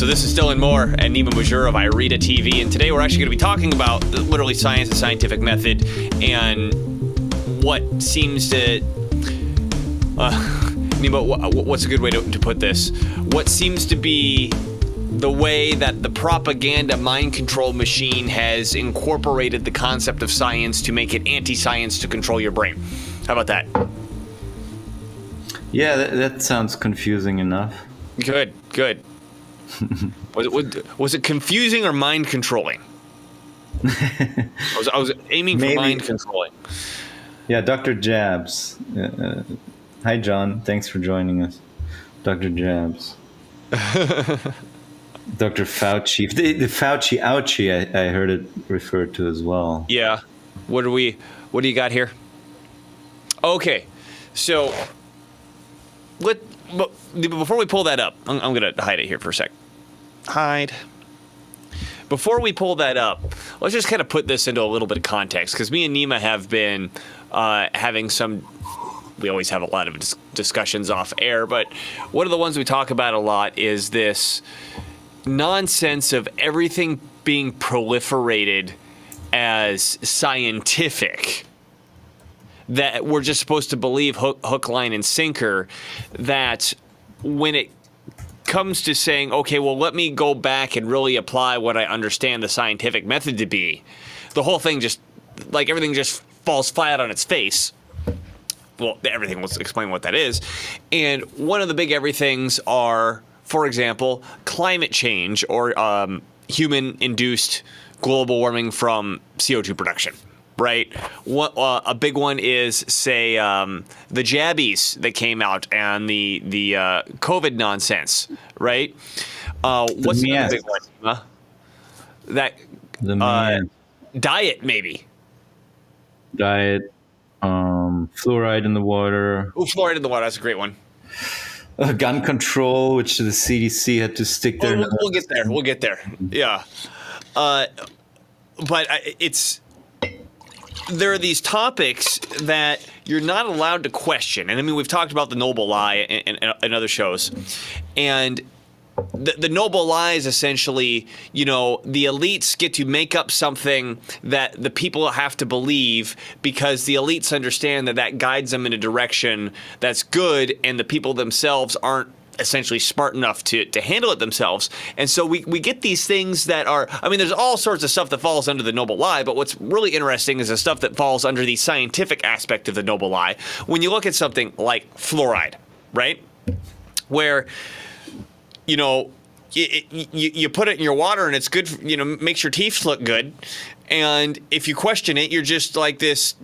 this is Dylan Moore and Nima Majur of IRETA TV, and today we're actually going to be talking about literally science and scientific method and what seems to... Nima, what's a good way to put this? What seems to be the way that the propaganda mind control machine has incorporated the concept of science to make it anti-science to control your brain. How about that? Yeah, that sounds confusing enough. Good. Was it confusing or mind controlling? I was aiming for mind controlling. Yeah, Dr. Jabs. Hi, John. Thanks for joining us. Dr. Jabs. Dr. Fauci. The Fauci ouchie, I heard it referred to as well. Yeah. What do you got here? Okay. So, before we pull that up, I'm going to hide it here for a sec. Hide. Before we pull that up, let's just kind of put this into a little bit of context, because me and Nima have been having some... We always have a lot of discussions off air, but one of the ones we talk about a lot is this nonsense of everything being proliferated as scientific, that we're just supposed to believe hook, line, and sinker, that when it comes to saying, okay, well, let me go back and really apply what I understand the scientific method to be, the whole thing just, like, everything just falls flat on its face. Well, everything, let's explain what that is. And one of the big everythings are, for example, climate change or human-induced global warming from CO2 production. Right. A big one is, say, the jabbies that came out and the COVID nonsense. Right. What's the other big one? Diet, maybe. Diet. Fluoride in the water. Oh, fluoride in the water. That's a great one. Gun control, which the CDC had to stick there. We'll get there. We'll get there. Yeah. But there are these topics that you're not allowed to question. And I mean, we've talked about the noble lie in other shows. And the noble lie is essentially, the elites get to make up something that the people have to believe because the elites understand that guides them in a direction that's good, and the people themselves aren't essentially smart enough to handle it themselves. And so we get these things that are, I mean, there's all sorts of stuff that falls under the noble lie, but what's really interesting is the stuff that falls under the scientific aspect of the noble lie. When you look at something like fluoride, right? Where, you put it in your water and it's good, makes your teeth look good. And if you question it, you're just like this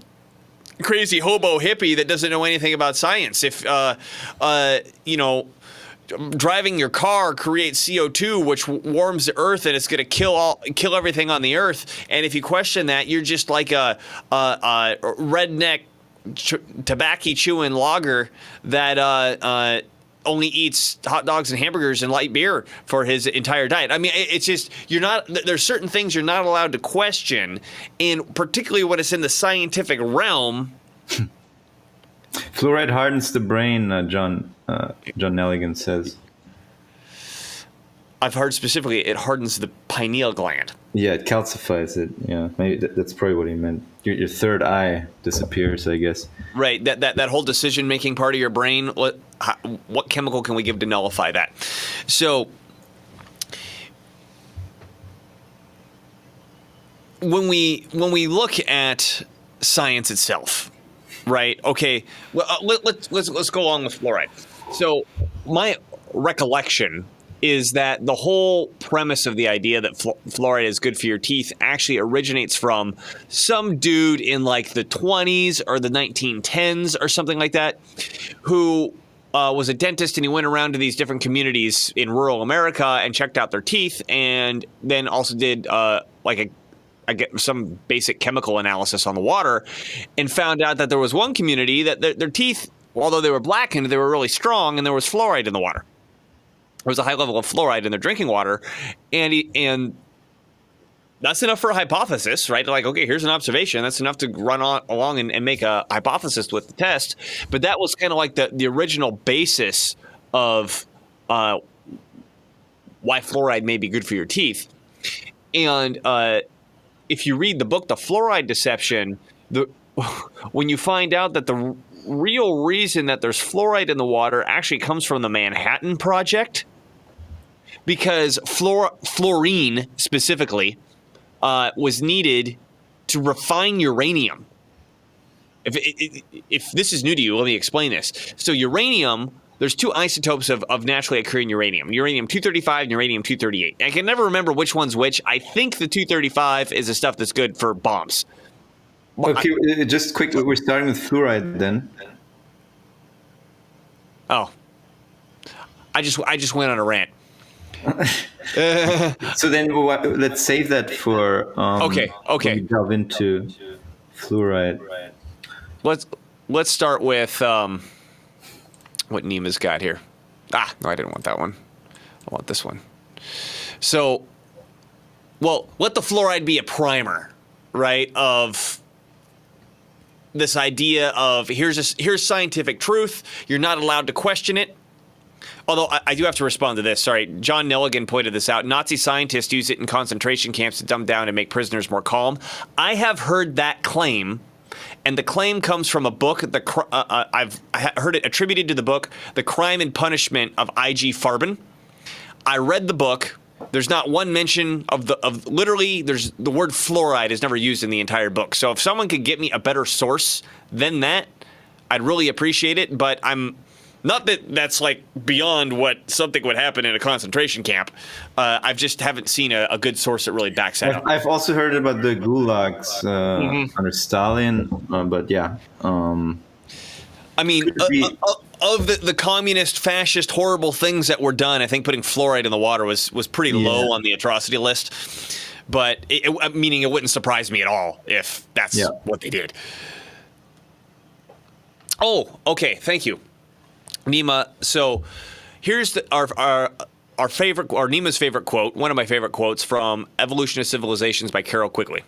crazy hobo hippie that doesn't know anything about science. If, driving your car creates CO2, which warms the earth, and it's going to kill everything on the earth. And if you question that, you're just like a redneck tobacco chewing logger that only eats hot dogs and hamburgers and light beer for his entire diet. I mean, it's just, there's certain things you're not allowed to question, and particularly when it's in the scientific realm. Fluoride hardens the brain, John Nelligan says. I've heard specifically it hardens the pineal gland. Yeah, it calcifies it. Yeah, maybe that's probably what he meant. Your third eye disappears, I guess. Right. That whole decision-making part of your brain. What chemical can we give to nullify that? So when we look at science itself, right? Okay. Well, let's go along with fluoride. So my recollection is that the whole premise of the idea that fluoride is good for your teeth actually originates from some dude in like the 20s or the 1910s or something like that, who was a dentist, and he went around to these different communities in rural America and checked out their teeth, and then also did some basic chemical analysis on the water, and found out that there was one community that their teeth, although they were blackened, they were really strong, and there was fluoride in the water. There was a high level of fluoride in their drinking water, and that's enough for a hypothesis, right? Like, okay, here's an observation. That's enough to run along and make a hypothesis with the test. But that was kind of like the original basis of why fluoride may be good for your teeth. And if you read the book, The Fluoride Deception, when you find out that the real reason that there's fluoride in the water actually comes from the Manhattan Project, because fluorine specifically was needed to refine uranium. If this is new to you, let me explain this. So uranium, there's two isotopes of naturally occurring uranium, uranium-235 and uranium-238. I can never remember which one's which. I think the 235 is the stuff that's good for bombs. Okay, just quick. We're starting with fluoride then. Oh, I just went on a rant. So then let's save that for Okay. when we delve into fluoride. Let's start with what Nima's got here. No, I didn't want that one. I want this one. So, well, let the fluoride be a primer, right? Of this idea of here's scientific truth. You're not allowed to question it. Although I do have to respond to this. Sorry, John Nelligan pointed this out. Nazi scientists use it in concentration camps to dumb down and make prisoners more calm. I have heard that claim, and the claim comes from a book. I've heard it attributed to the book, The Crime and Punishment of I.G. Farben. I read the book. There's not one mention of literally. There's the word fluoride is never used in the entire book. So if someone could get me a better source than that, I'd really appreciate it. But I'm not that that's like beyond what something would happen in a concentration camp. I just haven't seen a good source that really backs that up. I've also heard about the gulags under Stalin, but yeah. I mean, of the communist, fascist, horrible things that were done, I think putting fluoride in the water was pretty low on the atrocity list. But meaning it wouldn't surprise me at all if that's what they did. Oh, okay. Thank you, Nima. So here's our favorite, or Nima's favorite quote, one of my favorite quotes from Evolution of Civilizations by Carol Quigley.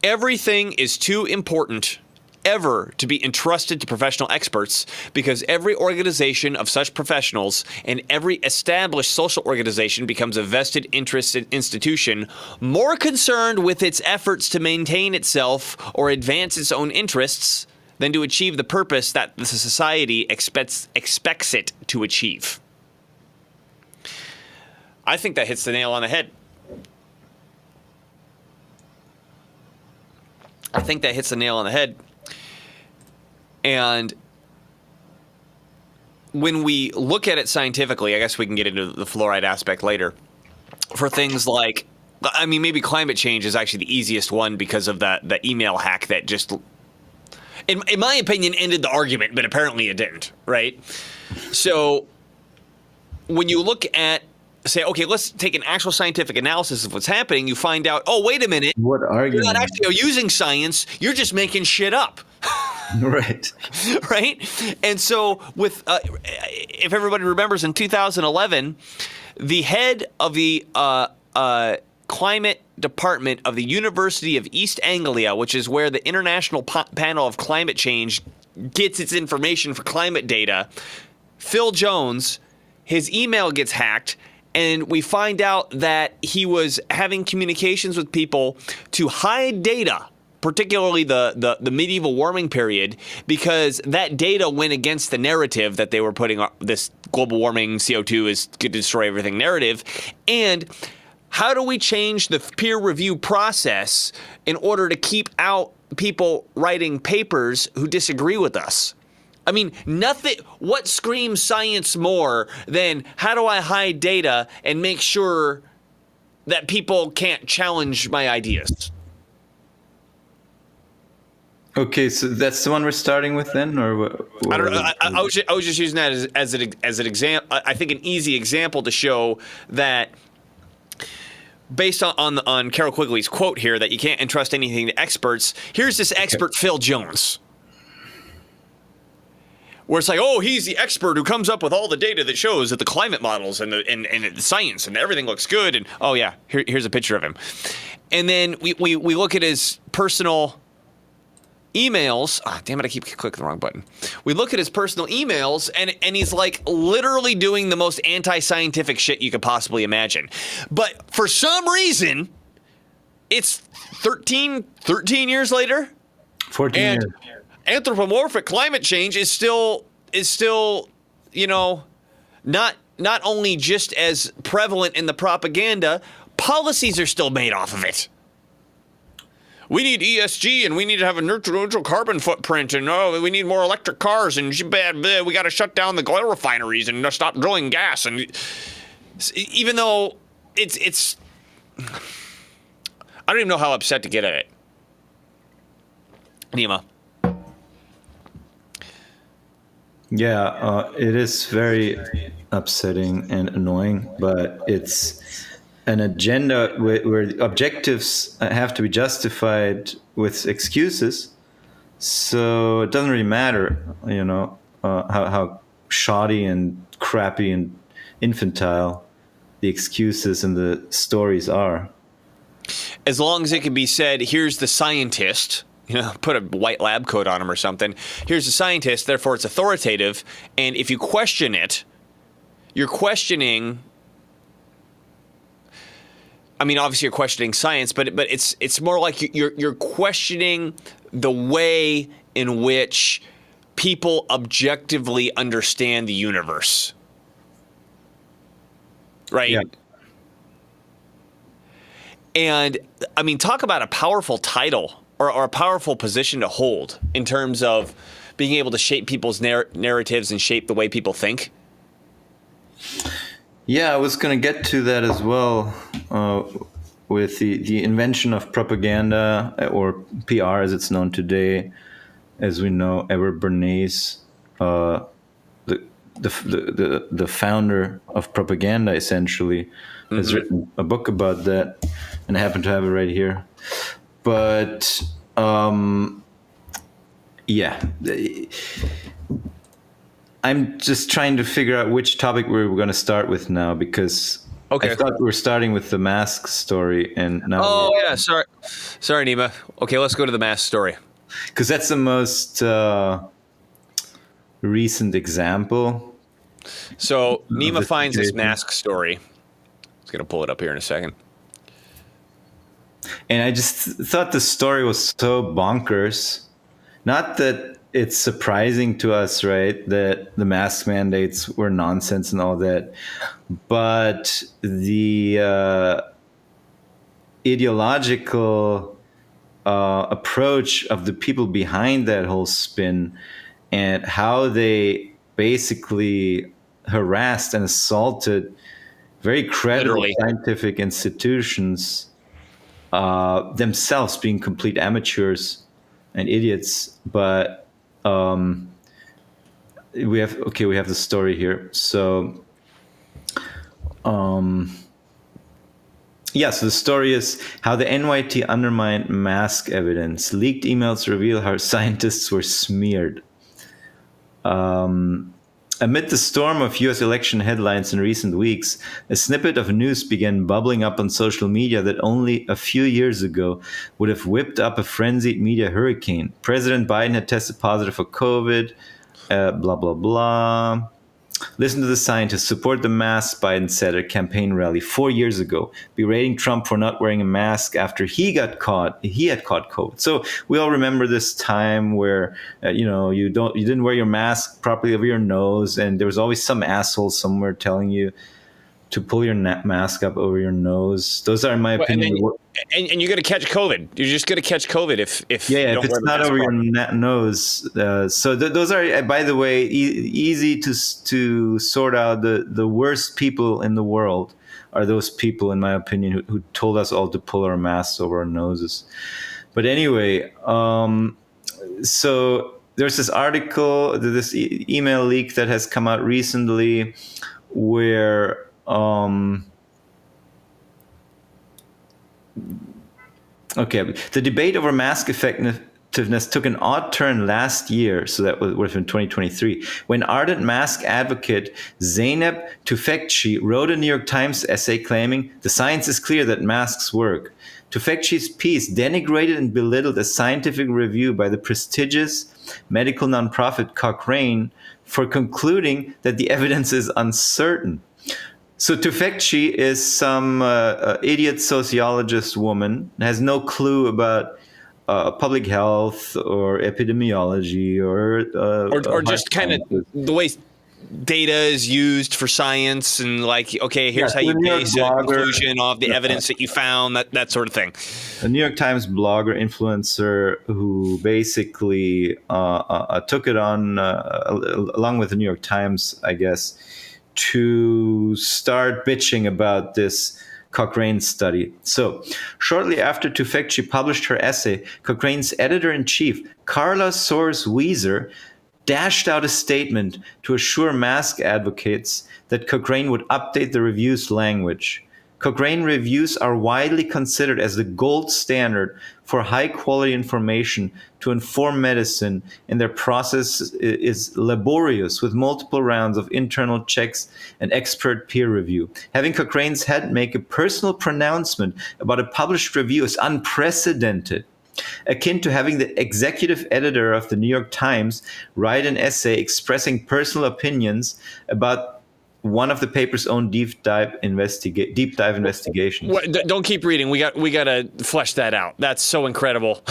Everything is too important ever to be entrusted to professional experts, because every organization of such professionals and every established social organization becomes a vested interest institution more concerned with its efforts to maintain itself or advance its own interests than to achieve the purpose that the society expects it to achieve. I think that hits the nail on the head. And when we look at it scientifically, I guess we can get into the fluoride aspect later. For things like, I mean, maybe climate change is actually the easiest one because of the email hack that just, in my opinion, ended the argument, but apparently it didn't, right? So when you look at, say, okay, let's take an actual scientific analysis of what's happening, you find out, oh, wait a minute. What argument? You're not actually using science. You're just making shit up. Right. Right? And so with, if everybody remembers, in 2011, the head of the climate department of the University of East Anglia, which is where the International Panel of Climate Change gets its information for climate data, Phil Jones, his email gets hacked, and we find out that he was having communications with people to hide data, particularly the medieval warming period, because that data went against the narrative that they were putting on this global warming, CO2 is going to destroy everything narrative. And how do we change the peer review process in order to keep out people writing papers who disagree with us? I mean, nothing. What screams science more than how do I hide data and make sure that people can't challenge my ideas? Okay, so that's the one we're starting with then, or what? I don't know. I was just using that as an example. I think an easy example to show that, based on Carol Quigley's quote here, that you can't entrust anything to experts. Here's this expert, Phil Jones, where it's like, oh, he's the expert who comes up with all the data that shows that the climate models and the science and everything looks good. And oh yeah, here's a picture of him. And then we look at his personal emails. Oh, damn it, I keep clicking the wrong button. We look at his personal emails, and he's like literally doing the most anti-scientific shit you could possibly imagine. But for some reason, it's 13 years later, 14 and years. anthropomorphic climate change is still, not only just as prevalent in the propaganda, policies are still made off of it. We need ESG, and we need to have a neutral carbon footprint, and we need more electric cars, and we got to shut down the oil refineries and stop drilling gas. And even though it's, I don't even know how upset to get at it. Nima. Yeah, it is very upsetting and annoying, but it's an agenda where objectives have to be justified with excuses. So it doesn't really matter, how shoddy and crappy and infantile the excuses and the stories are. As long as it can be said, here's the scientist, put a white lab coat on him or something. Here's the scientist, therefore it's authoritative. And if you question it, you're questioning. I mean, obviously you're questioning science, but it's more like you're questioning the way in which people objectively understand the universe. Right? Yeah. And I mean, talk about a powerful title or a powerful position to hold in terms of being able to shape people's narratives and shape the way people think. Yeah, I was going to get to that as well, with the invention of propaganda, or PR as it's known today. As we know, Edward Bernays, the founder of propaganda, essentially, has written a book about that, and I happen to have it right here. But yeah, I'm just trying to figure out which topic we're going to start with now, because I thought we were starting with the mask story, and now. Oh yeah, sorry, Nima. Okay, let's go to the mask story, because that's the most recent example. So Nima finds this mask story. He's going to pull it up here in a second. And I just thought the story was so bonkers. Not that it's surprising to us, right, that the mask mandates were nonsense and all that, but the ideological approach of the people behind that whole spin, and how they basically harassed and assaulted very credible scientific institutions, themselves being complete amateurs and idiots. But we have the story here. So so the story is how the NYT undermined mask evidence. Leaked emails reveal how scientists were smeared. Amid the storm of US election headlines in recent weeks, a snippet of news began bubbling up on social media that only a few years ago would have whipped up a frenzied media hurricane. President Biden had tested positive for COVID, blah, blah, blah. Listen to the scientists. Support the mask, Biden said at a campaign rally 4 years ago, berating Trump for not wearing a mask after he had caught COVID. So we all remember this time where you didn't wear your mask properly over your nose, and there was always some asshole somewhere telling you to pull your mask up over your nose. Those are, in my opinion, and you're going to catch COVID. You're just going to catch COVID if you don't it's not over your nose. So those are, by the way, easy to sort out. The worst people in the world are those people, in my opinion, who told us all to pull our masks over our noses. But anyway, so there's this article, this email leak that has come out recently, where the debate over mask effectiveness took an odd turn last year, so that would have been 2023, when ardent mask advocate Zeynep Tufekci wrote a New York Times essay claiming the science is clear that masks work. Tufekci's piece denigrated and belittled a scientific review by the prestigious medical nonprofit Cochrane for concluding that the evidence is uncertain. So Tufekci is some idiot sociologist woman, has no clue about public health or epidemiology or just kind of the way data is used for science, and like, okay, here's how you base a conclusion of the evidence that you found, that sort of thing. A New York Times blogger influencer who basically took it on along with the New York Times, I guess, to start bitching about this Cochrane study. So, shortly after Tufekci published her essay, Cochrane's editor-in-chief, Carla Soares-Weiser, dashed out a statement to assure mask advocates that Cochrane would update the review's language. Cochrane reviews are widely considered as the gold standard for high-quality information to inform medicine, and their process is laborious with multiple rounds of internal checks and expert peer review. Having Cochrane's head make a personal pronouncement about a published review is unprecedented, akin to having the executive editor of the New York Times write an essay expressing personal opinions about one of the paper's own deep dive investigations. Don't keep reading. We got to flesh that out. That's so incredible.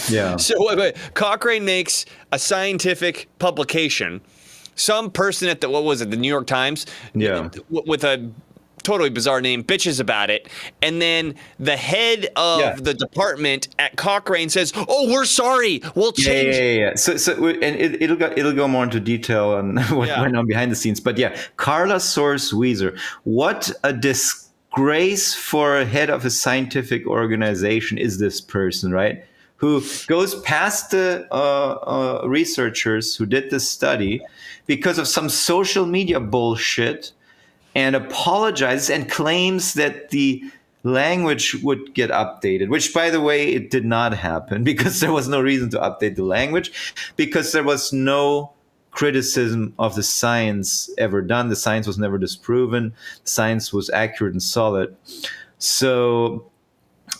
Yeah. So Cochrane makes a scientific publication. Some person at the New York Times, yeah, with a totally bizarre name, bitches about it, and then the head of the department at Cochrane says, "Oh, we're sorry, we'll change." Yeah. So and it'll go more into detail on what went on behind the scenes. But yeah, Carla Soares-Weiser, what a disgrace for a head of a scientific organization is this person, right? Who goes past the researchers who did this study because of some social media bullshit, and apologizes and claims that the language would get updated, which, by the way, it did not happen because there was no reason to update the language, because there was no criticism of the science ever done. The science was never disproven. The science was accurate and solid. So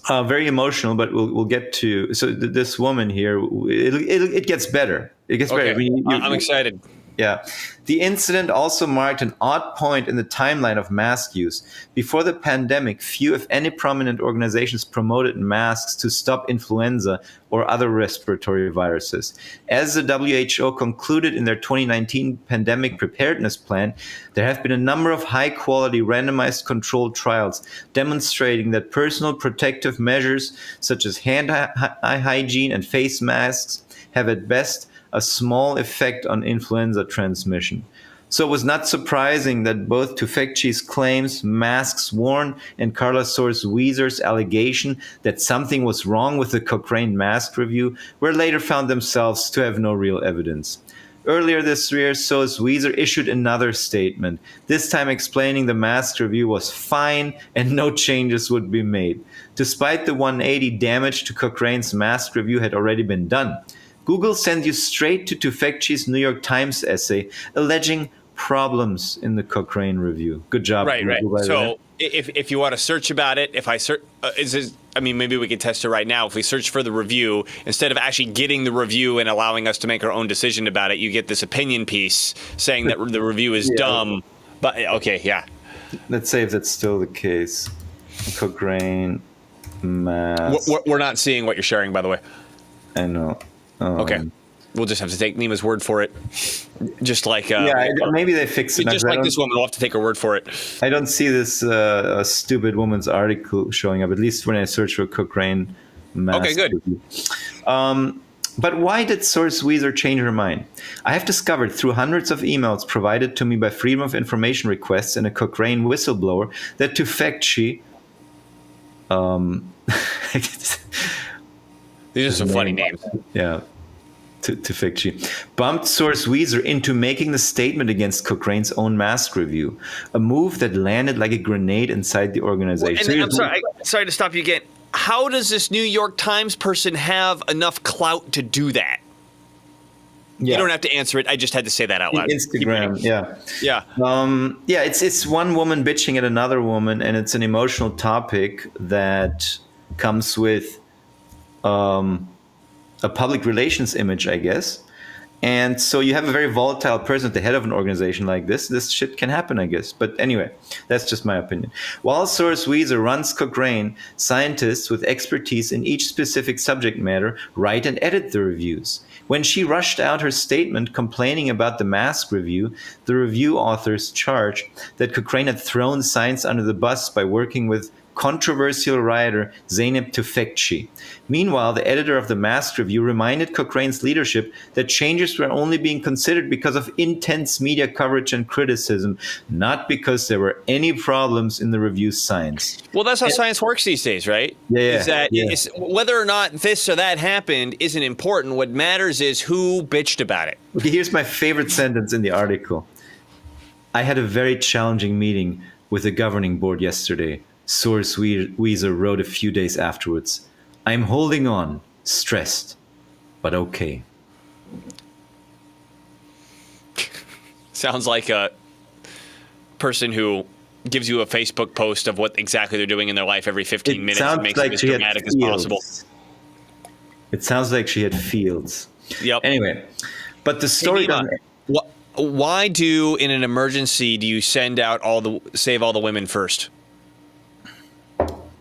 very emotional, but we'll get to. So this woman here, it gets better. It gets better. I mean, I'm excited. Yeah. The incident also marked an odd point in the timeline of mask use. Before the pandemic, few, if any, prominent organizations promoted masks to stop influenza or other respiratory viruses. As the WHO concluded in their 2019 pandemic preparedness plan, there have been a number of high-quality randomized controlled trials demonstrating that personal protective measures such as hand hygiene and face masks have at best a small effect on influenza transmission. So it was not surprising that both Tufekci's claims, masks worn, and Carla Soares-Weiser's allegation that something was wrong with the Cochrane mask review were later found themselves to have no real evidence. Earlier this year, Soares-Weiser issued another statement, this time explaining the mask review was fine and no changes would be made. Despite the 180, damage to Cochrane's mask review had already been done. Google sends you straight to Tufekci's New York Times essay alleging problems in the Cochrane review. Good job. Right. So if you want to search about it, if I search, maybe we could test it right now. If we search for the review, instead of actually getting the review and allowing us to make our own decision about it, you get this opinion piece saying that the review is dumb. But okay, yeah. Let's say if that's still the case. Cochrane mask. We're not seeing what you're sharing, by the way. I know. Okay. We'll just have to take Nima's word for it. Just like... maybe they fix it. Just like this woman, we'll have to take her word for it. I don't see this stupid woman's article showing up, at least when I search for Cochrane mask. Okay, good. But why did Soares-Weiser change her mind? I have discovered through hundreds of emails provided to me by Freedom of Information requests and a Cochrane whistleblower that Tufekci... These are some funny names. Yeah. Tufekci bumped Soares-Weiser into making the statement against Cochrane's own mask review, a move that landed like a grenade inside the organization. I'm sorry to stop you again. How does this New York Times person have enough clout to do that? You don't have to answer it. I just had to say that out loud. Instagram, yeah. Yeah. Yeah, it's one woman bitching at another woman, and it's an emotional topic that comes with a public relations image, I guess. And so you have a very volatile person at the head of an organization like this. This shit can happen, I guess. But anyway, that's just my opinion. While Soros Weiser runs Cochrane, scientists with expertise in each specific subject matter write and edit the reviews. When she rushed out her statement complaining about the mask review, the review authors charged that Cochrane had thrown science under the bus by working with controversial writer Zeynep Tufekci. Meanwhile, the editor of the mask review reminded Cochrane's leadership that changes were only being considered because of intense media coverage and criticism, not because there were any problems in the review's science. Well, that's how science works these days, right? Yeah. Is that It's, whether or not this or that happened isn't important. What matters is who bitched about it. Okay, here's my favorite sentence in the article. I had a very challenging meeting with the governing board yesterday. Soros Weiser wrote a few days afterwards. I'm holding on, stressed, but okay. Sounds like a person who gives you a Facebook post of what exactly they're doing in their life every 15 minutes and makes it as dramatic as possible. It sounds like she had fields. Yep. Anyway, but the story doesn't... Why in an emergency, do you send out save all the women first?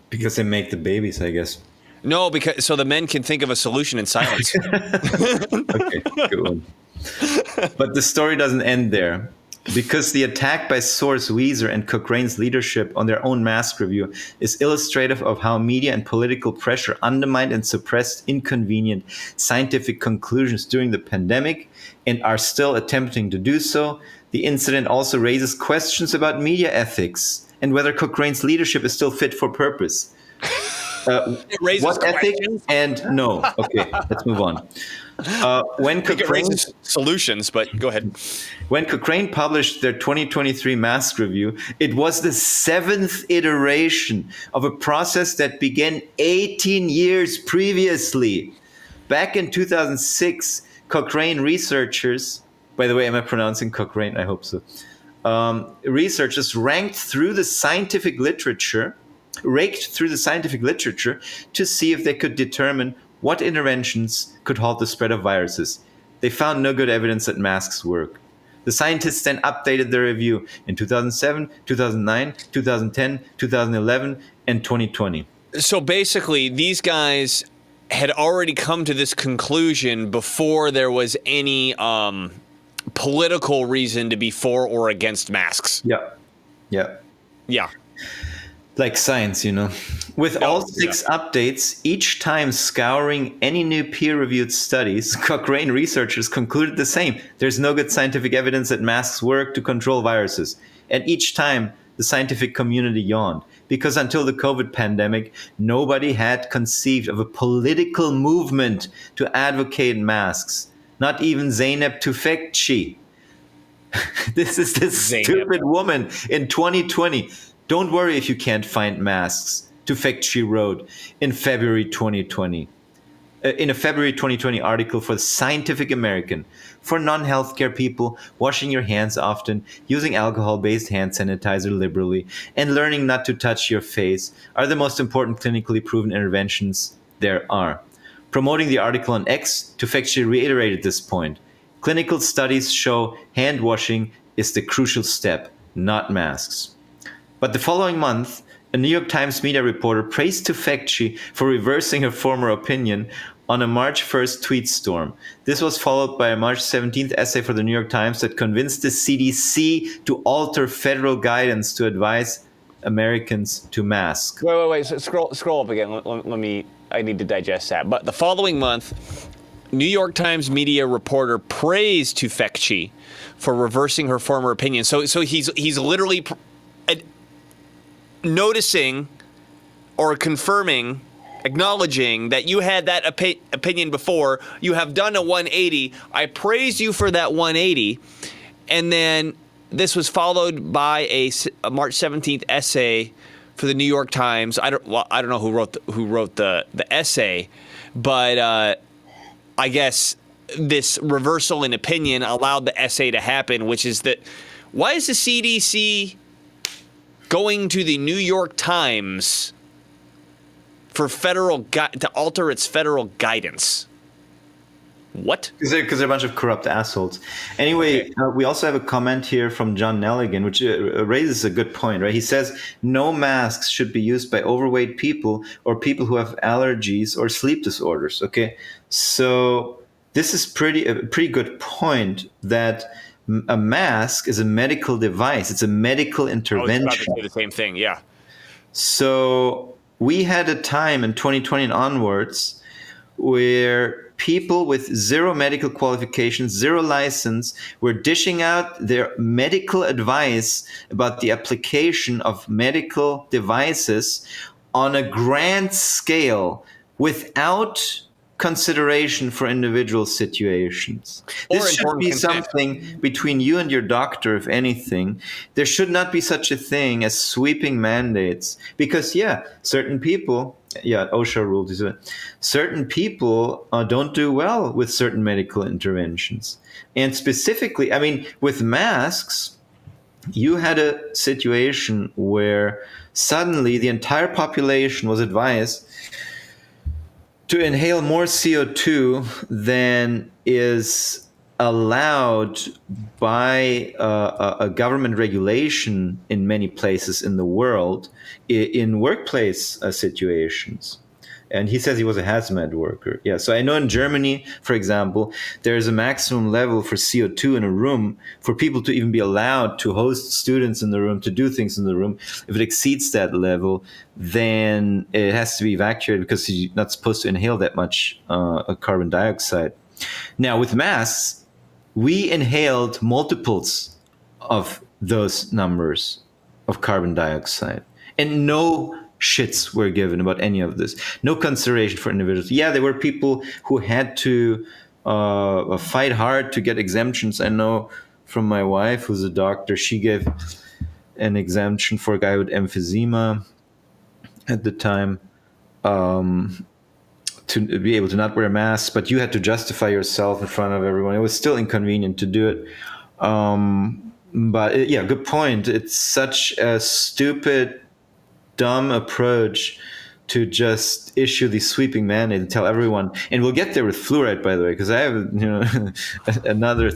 Because they make the babies, I guess. No, because so the men can think of a solution in silence. Okay, good one. But the story doesn't end there. Because the attack by Soros Weiser and Cochrane's leadership on their own mask review is illustrative of how media and political pressure undermined and suppressed inconvenient scientific conclusions during the pandemic and are still attempting to do so, the incident also raises questions about media ethics and whether Cochrane's leadership is still fit for purpose. It raises what ethics questions? and no. Okay, let's move on. When It raises solutions, but go ahead. When Cochrane published their 2023 mask review, it was the 7th iteration of a process that began 18 years previously. Back in 2006, Cochrane researchers, by the way, am I pronouncing Cochrane? I hope so. Researchers raked through the scientific literature to see if they could determine what interventions could halt the spread of viruses. They found no good evidence that masks work. The scientists then updated their review in 2007, 2009, 2010, 2011, and 2020. So basically, these guys had already come to this conclusion before there was any political reason to be for or against masks. Yeah. Like science, With all 6 updates, each time scouring any new peer-reviewed studies, Cochrane researchers concluded the same. There's no good scientific evidence that masks work to control viruses. And each time, the scientific community yawned. Because until the COVID pandemic, nobody had conceived of a political movement to advocate masks. Not even Zeynep Tufekci. This is this stupid woman in 2020. Don't worry if you can't find masks, Tufekci wrote in February 2020. In a February 2020 article for the Scientific American. For non-healthcare people, washing your hands often, using alcohol-based hand sanitizer liberally, and learning not to touch your face are the most important clinically proven interventions there are. Promoting the article on X, Tufekci reiterated this point. Clinical studies show hand washing is the crucial step, not masks. But the following month, a New York Times media reporter praised Tufekci for reversing her former opinion on a March 1st tweet storm. This was followed by a March 17th essay for the New York Times that convinced the CDC to alter federal guidance to advise Americans to mask. Wait. So scroll up again. I need to digest that. But the following month, New York Times media reporter praised Tufekci for reversing her former opinion. So he's literally noticing or confirming, acknowledging that you had that opinion before. You have done a 180. I praise you for that 180. And then this was followed by a March 17th essay for the New York Times. I don't know who wrote the essay, but I guess this reversal in opinion allowed the essay to happen, which is that why is the CDC going to the New York Times for to alter its federal guidance? What? Because they're a bunch of corrupt assholes. Anyway, Okay. we also have a comment here from John Nelligan, which raises a good point, right? He says no masks should be used by overweight people or people who have allergies or sleep disorders. Okay, so this is a pretty good point that a mask is a medical device. It's a medical I was about to intervention. say the same thing. Yeah. So we had a time in 2020 and onwards where people with zero medical qualifications, zero license, were dishing out their medical advice about the application of medical devices on a grand scale without consideration for individual situations. Or This should informed be consent. something between you and your doctor, if anything. There should not be such a thing as sweeping mandates because, yeah, certain people, OSHA rules, certain people don't do well with certain medical interventions. And specifically, I mean, with masks, you had a situation where suddenly the entire population was advised to inhale more CO2 than is allowed by a government regulation in many places in the world in workplace situations. And he says he was a hazmat worker. Yeah, so I know in Germany, for example, there's a maximum level for CO2 in a room for people to even be allowed to host students in the room, to do things in the room. If it exceeds that level, then it has to be evacuated because you're not supposed to inhale that much carbon dioxide. Now, with masks, we inhaled multiples of those numbers of carbon dioxide, and no shits were given about any of this. No consideration for individuals. Yeah, there were people who had to fight hard to get exemptions. I know from my wife, who's a doctor, she gave an exemption for a guy with emphysema at the time to be able to not wear a mask, but you had to justify yourself in front of everyone. It was still inconvenient to do it. But yeah, good point. It's such a stupid, dumb approach to just issue these sweeping mandate and tell everyone. And we'll get there with fluoride, by the way, because I have another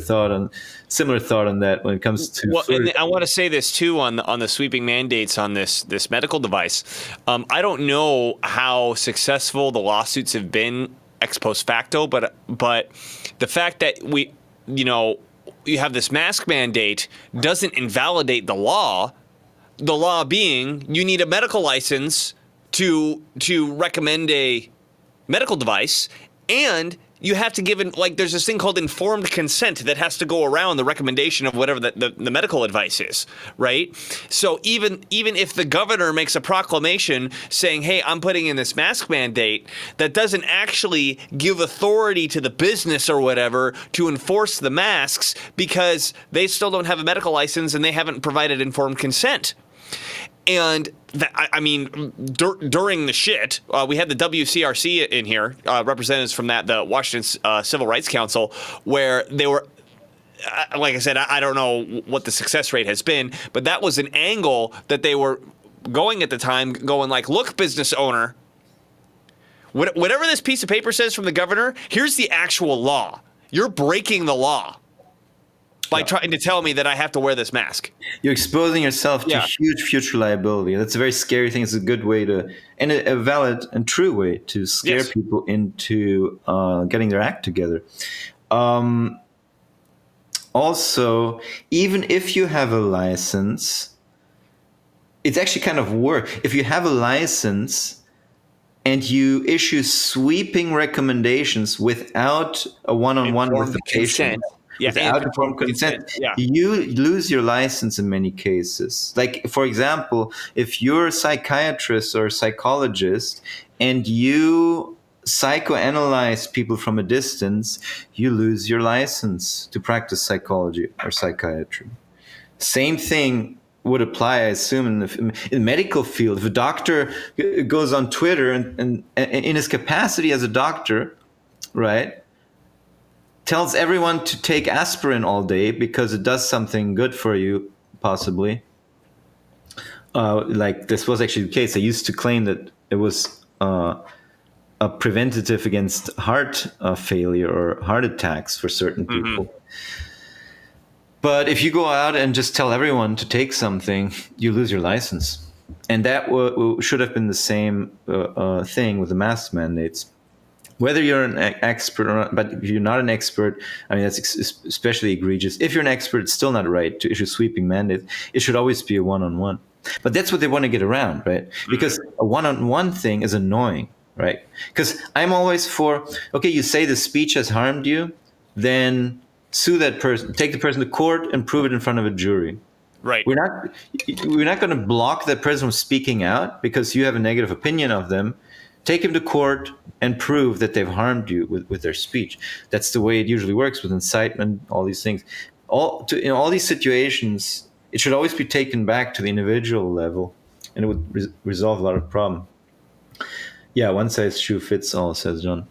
similar thought on that when it comes to. Well, and I want to say this too on the sweeping mandates on this medical device. I don't know how successful the lawsuits have been ex post facto, but the fact that you have this mask mandate doesn't invalidate the law. The law being you need a medical license to recommend a medical device, and you have to give there's this thing called informed consent that has to go around the recommendation of whatever the medical advice is, right? So even if the governor makes a proclamation saying, hey, I'm putting in this mask mandate, that doesn't actually give authority to the business or whatever to enforce the masks because they still don't have a medical license and they haven't provided informed consent. And during the shit, we had the WCRC in here, representatives from the Washington Civil Rights Council, where they were, like I said, I don't know what the success rate has been, but that was an angle that they were going at the time, going like, look, business owner, whatever this piece of paper says from the governor, here's the actual law. You're breaking the law by trying to tell me that I have to wear this mask. You're exposing yourself to huge future liability. That's a very scary thing. It's a good way and a valid and true way to scare people into getting their act together. Also, even if you have a license, it's actually kind of worse. If you have a license and you issue sweeping recommendations without a one-on-one with the patient, without informed consent, you lose your license in many cases. Like, for example, if you're a psychiatrist or a psychologist and you psychoanalyze people from a distance, you lose your license to practice psychology or psychiatry. Same thing would apply, I assume, in the medical field. If a doctor goes on Twitter and in his capacity as a doctor, right, tells everyone to take aspirin all day because it does something good for you, possibly. Like this was actually the case. They used to claim that it was a preventative against heart failure or heart attacks for certain people. But if you go out and just tell everyone to take something, you lose your license. And that should have been the same thing with the mask mandates. Whether you're an expert or not, but if you're not an expert, I mean, that's especially egregious. If you're an expert, it's still not right to issue sweeping mandates. It should always be a one-on-one. But that's what they want to get around, right? Because a one-on-one thing is annoying, right? Because I'm always for, okay, you say the speech has harmed you, then sue that person, take the person to court and prove it in front of a jury. Right. We're not going to block that person from speaking out because you have a negative opinion of them. Take him to court and prove that they've harmed you with their speech. That's the way it usually works with incitement, all these things. In all these situations, it should always be taken back to the individual level, and it would resolve a lot of problems. Yeah, one size shoe fits all, says John.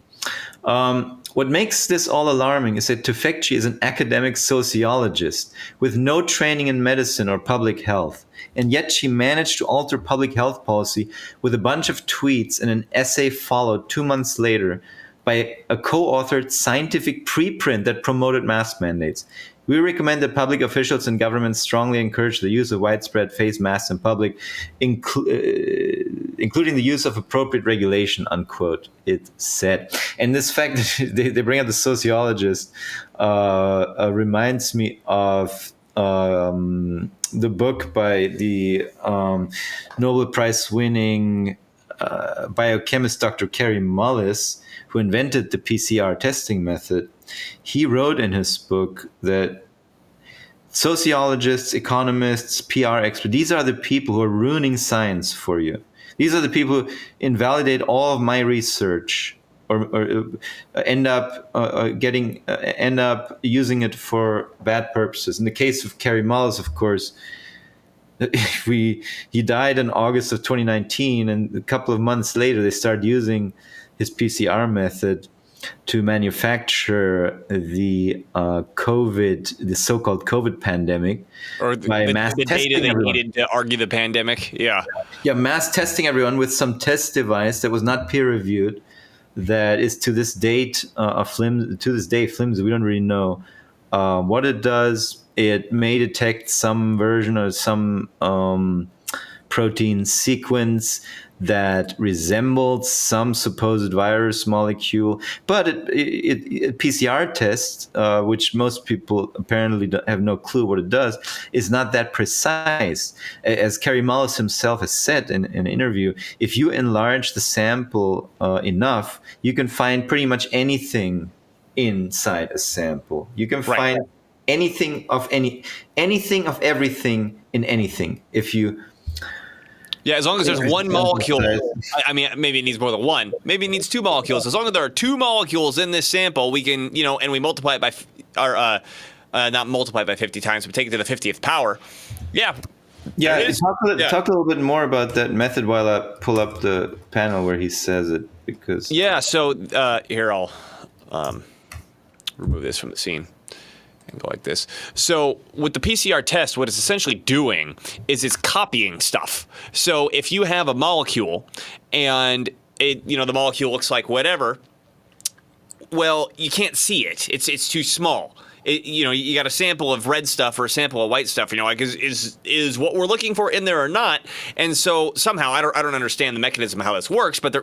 What makes this all alarming is that Tufekci is an academic sociologist with no training in medicine or public health, and yet she managed to alter public health policy with a bunch of tweets and an essay followed 2 months later by a co-authored scientific preprint that promoted mask mandates. We recommend that public officials and governments strongly encourage the use of widespread face masks in public, including the use of appropriate regulation, unquote, it said. And this fact that they bring up the sociologist reminds me of the book by the Nobel Prize winning biochemist Dr. Kary Mullis, who invented the PCR testing method. He wrote in his book that sociologists, economists, PR experts, these are the people who are ruining science for you. These are the people who invalidate all of my research or end up using it for bad purposes. In the case of Kary Mullis, of course, he died in August of 2019, and a couple of months later, they started using his PCR method to manufacture the the so-called COVID pandemic, or the data they needed to argue the pandemic. Yeah, mass testing everyone with some test device that was not peer-reviewed. That is to this date flimsy. We don't really know what it does. It may detect some version of some protein sequence that resembled some supposed virus molecule, but it PCR test, which most people apparently have no clue what it does, is not that precise. As Kary Mullis himself has said in an interview, if you enlarge the sample enough, you can find pretty much anything inside a sample. You can find anything of everything in anything if you. Yeah, as long as there's one molecule, I mean, maybe it needs more than one. Maybe it needs two molecules. As long as there are two molecules in this sample, we can, and we multiply it by, not multiply it by 50 times, but take it to the 50th power. Yeah. Yeah, talk a little bit more about that method while I pull up the panel where he says it, because. Yeah, so here, I'll remove this from the scene. And go like this. So with the PCR test, what it's essentially doing is it's copying stuff. So if you have a molecule and the molecule looks like whatever, well, you can't see it. It's too small. You got a sample of red stuff or a sample of white stuff. Like is what we're looking for in there or not? And so somehow I don't understand the mechanism of how this works, but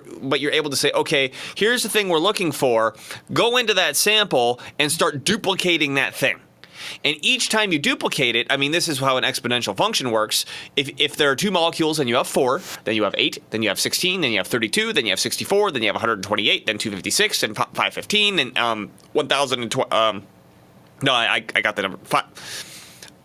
you're able to say, okay, here's the thing we're looking for. Go into that sample and start duplicating that thing. And each time you duplicate it, I mean, this is how an exponential function works. If there are two molecules and you have 4, then you have 8, then you have 16, then you have 32, then you have 64, then you have 128, then 256, then 515, and 1020. No, I got the number.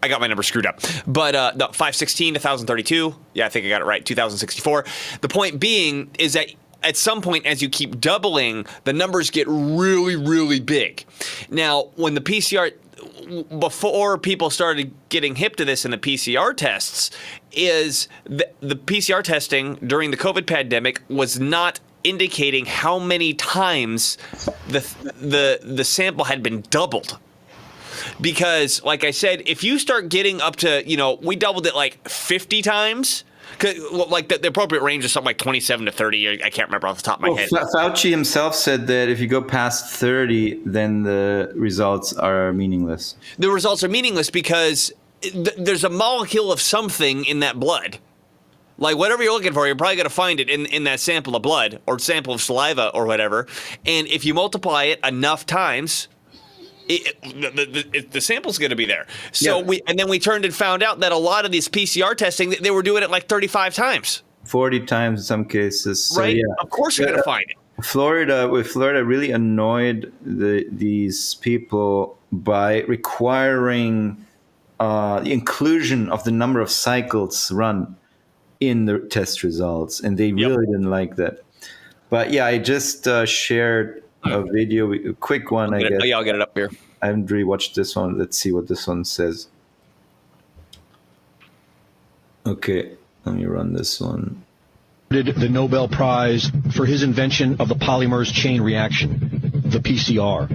I got my number screwed up. But 516, 1032. Yeah, I think I got it right. 2064. The point being is that at some point, as you keep doubling, the numbers get really, really big. Now, when the PCR, before people started getting hip to this in the PCR tests, is the PCR testing during the COVID pandemic was not indicating how many times the sample had been doubled. Because, like I said, if you start getting up to, we doubled it like 50 times. Like the appropriate range is something like 27 to 30. I can't remember off the top of my head. Fauci himself said that if you go past 30, then the results are meaningless. The results are meaningless because there's a molecule of something in that blood. Like whatever you're looking for, you're probably going to find it in that sample of blood or sample of saliva or whatever. And if you multiply it enough times, the sample's going to be there. So then we turned and found out that a lot of this PCR testing, they were doing it like 35 times. 40 times in some cases. So, right? Of course you're going to find it. Florida really annoyed these people by requiring the inclusion of the number of cycles run in the test results, and they really didn't like that. But I just shared a video, a quick one, I guess. I'll get it up here. I haven't really watched this one. Let's see what this one says. Okay, let me run this one. The Nobel Prize for his invention of the polymerase chain reaction, the PCR.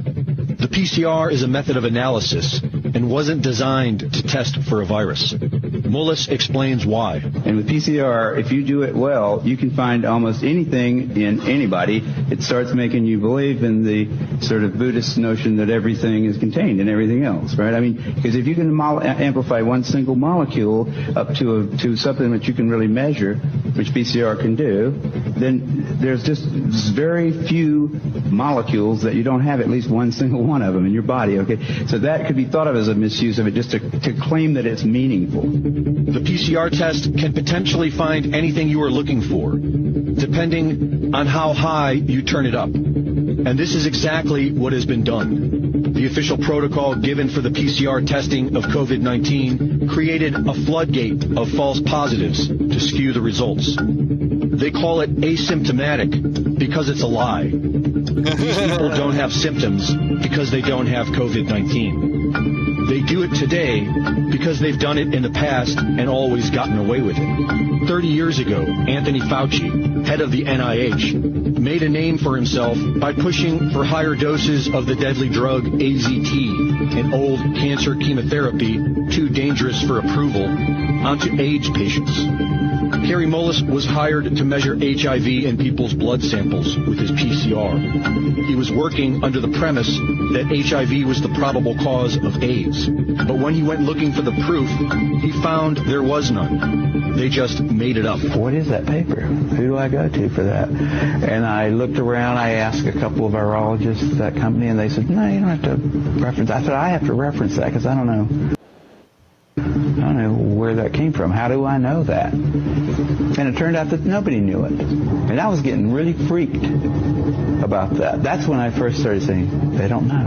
The PCR is a method of analysis and wasn't designed to test for a virus. Mullis explains why. And with PCR, if you do it well, you can find almost anything in anybody. It starts making you believe in the sort of Buddhist notion that everything is contained in everything else, right? I mean, because if you can amplify one single molecule up to something that you can really measure, which PCR can do, then there's just very few molecules that you don't have at least one single one of them in your body, okay? So that could be thought of as a misuse of it, just to claim that it's meaningful. The PCR test can potentially find anything you are looking for, depending on how high you turn it up. And this is exactly what has been done. The official protocol given for the PCR testing of COVID-19 created a floodgate of false positives to skew the results. They call it asymptomatic because it's a lie. These people don't have symptoms because they don't have COVID-19. They do it today because they've done it in the past and always gotten away with it. 30 years ago, Anthony Fauci, head of the NIH, made a name for himself by pushing for higher doses of the deadly drug AZT, an old cancer chemotherapy too dangerous for approval, onto AIDS patients. Kary Mullis was hired to measure HIV in people's blood samples with his PCR. He was working under the premise that HIV was the probable cause of AIDS. But when he went looking for the proof, he found there was none. They just made it up. What is that paper? Who do I go to for that? And I looked around. I asked a couple of virologists at that company, and they said, no, you don't have to reference. I said, I have to reference that because I don't know where that came from. How do I know that? And it turned out that nobody knew it. And I was getting really freaked about that. That's when I first started saying, they don't know.